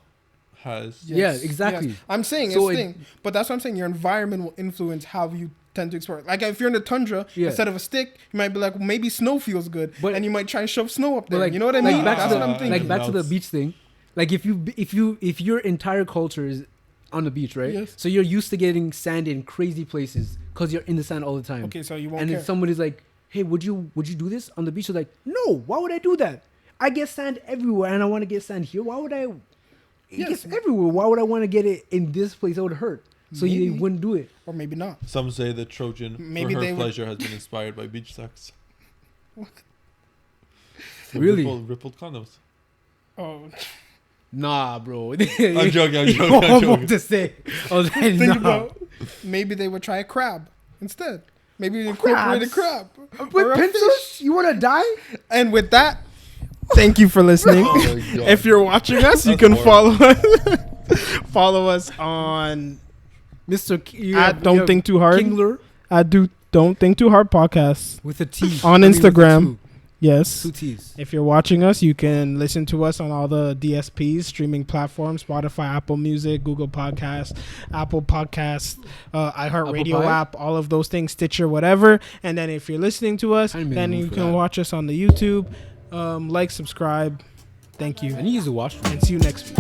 has Yeah, exactly. I'm saying So it's thing, but that's what I'm saying. Your environment will influence how you tend to explore. Like if you're in the tundra, Yeah. instead of a stick, you might be like, well, maybe snow feels good, But- and you might try and shove snow up But there. like, You know what I like mean? back That's to what I'm the, thinking. like back to the Melts. beach thing. Like if your entire culture is on the beach, right? Yes. So you're used to getting sand in crazy places because you're in the sand all the time. Okay, so you won't and care. then somebody's like, "Hey, would you do this on the beach?" You're like, "No, why would I do that? I get sand everywhere, and I want to get sand here. Why would I? It Yes. gets everywhere. Why would I want to get it in this place? That would hurt. So you Maybe. wouldn't do it. Or maybe not. Some say the Trojan Maybe for they her would- pleasure has been inspired by beach sex. The Really? Rippled condoms. Oh, Nah, bro. I'm joking. I'm joking. I'm I'm about joking. to say. I was like, think nah. about maybe they would try a crab instead. Maybe incorporate a crab With or a pincers? fish. You want to die? And with that, thank you for listening. Oh my God. If you're watching us, you That's can horrible. follow us on Mr. K- at Don't Think Too Hard. Kingler Don't Think Too Hard podcast with a T. On I mean, with a Instagram. two. Yes. 2 T's. If you're watching us, you can listen to us on all the DSPs, streaming platforms, Spotify, Apple Music, Google Podcasts, Apple Podcasts, iHeartRadio Apple Pie? app, all of those things, Stitcher, whatever. And then if you're listening to us, I didn't make a then move you for can that. watch us on the YouTube. Like, subscribe. Thank you. And you use the washroom. And see you next week.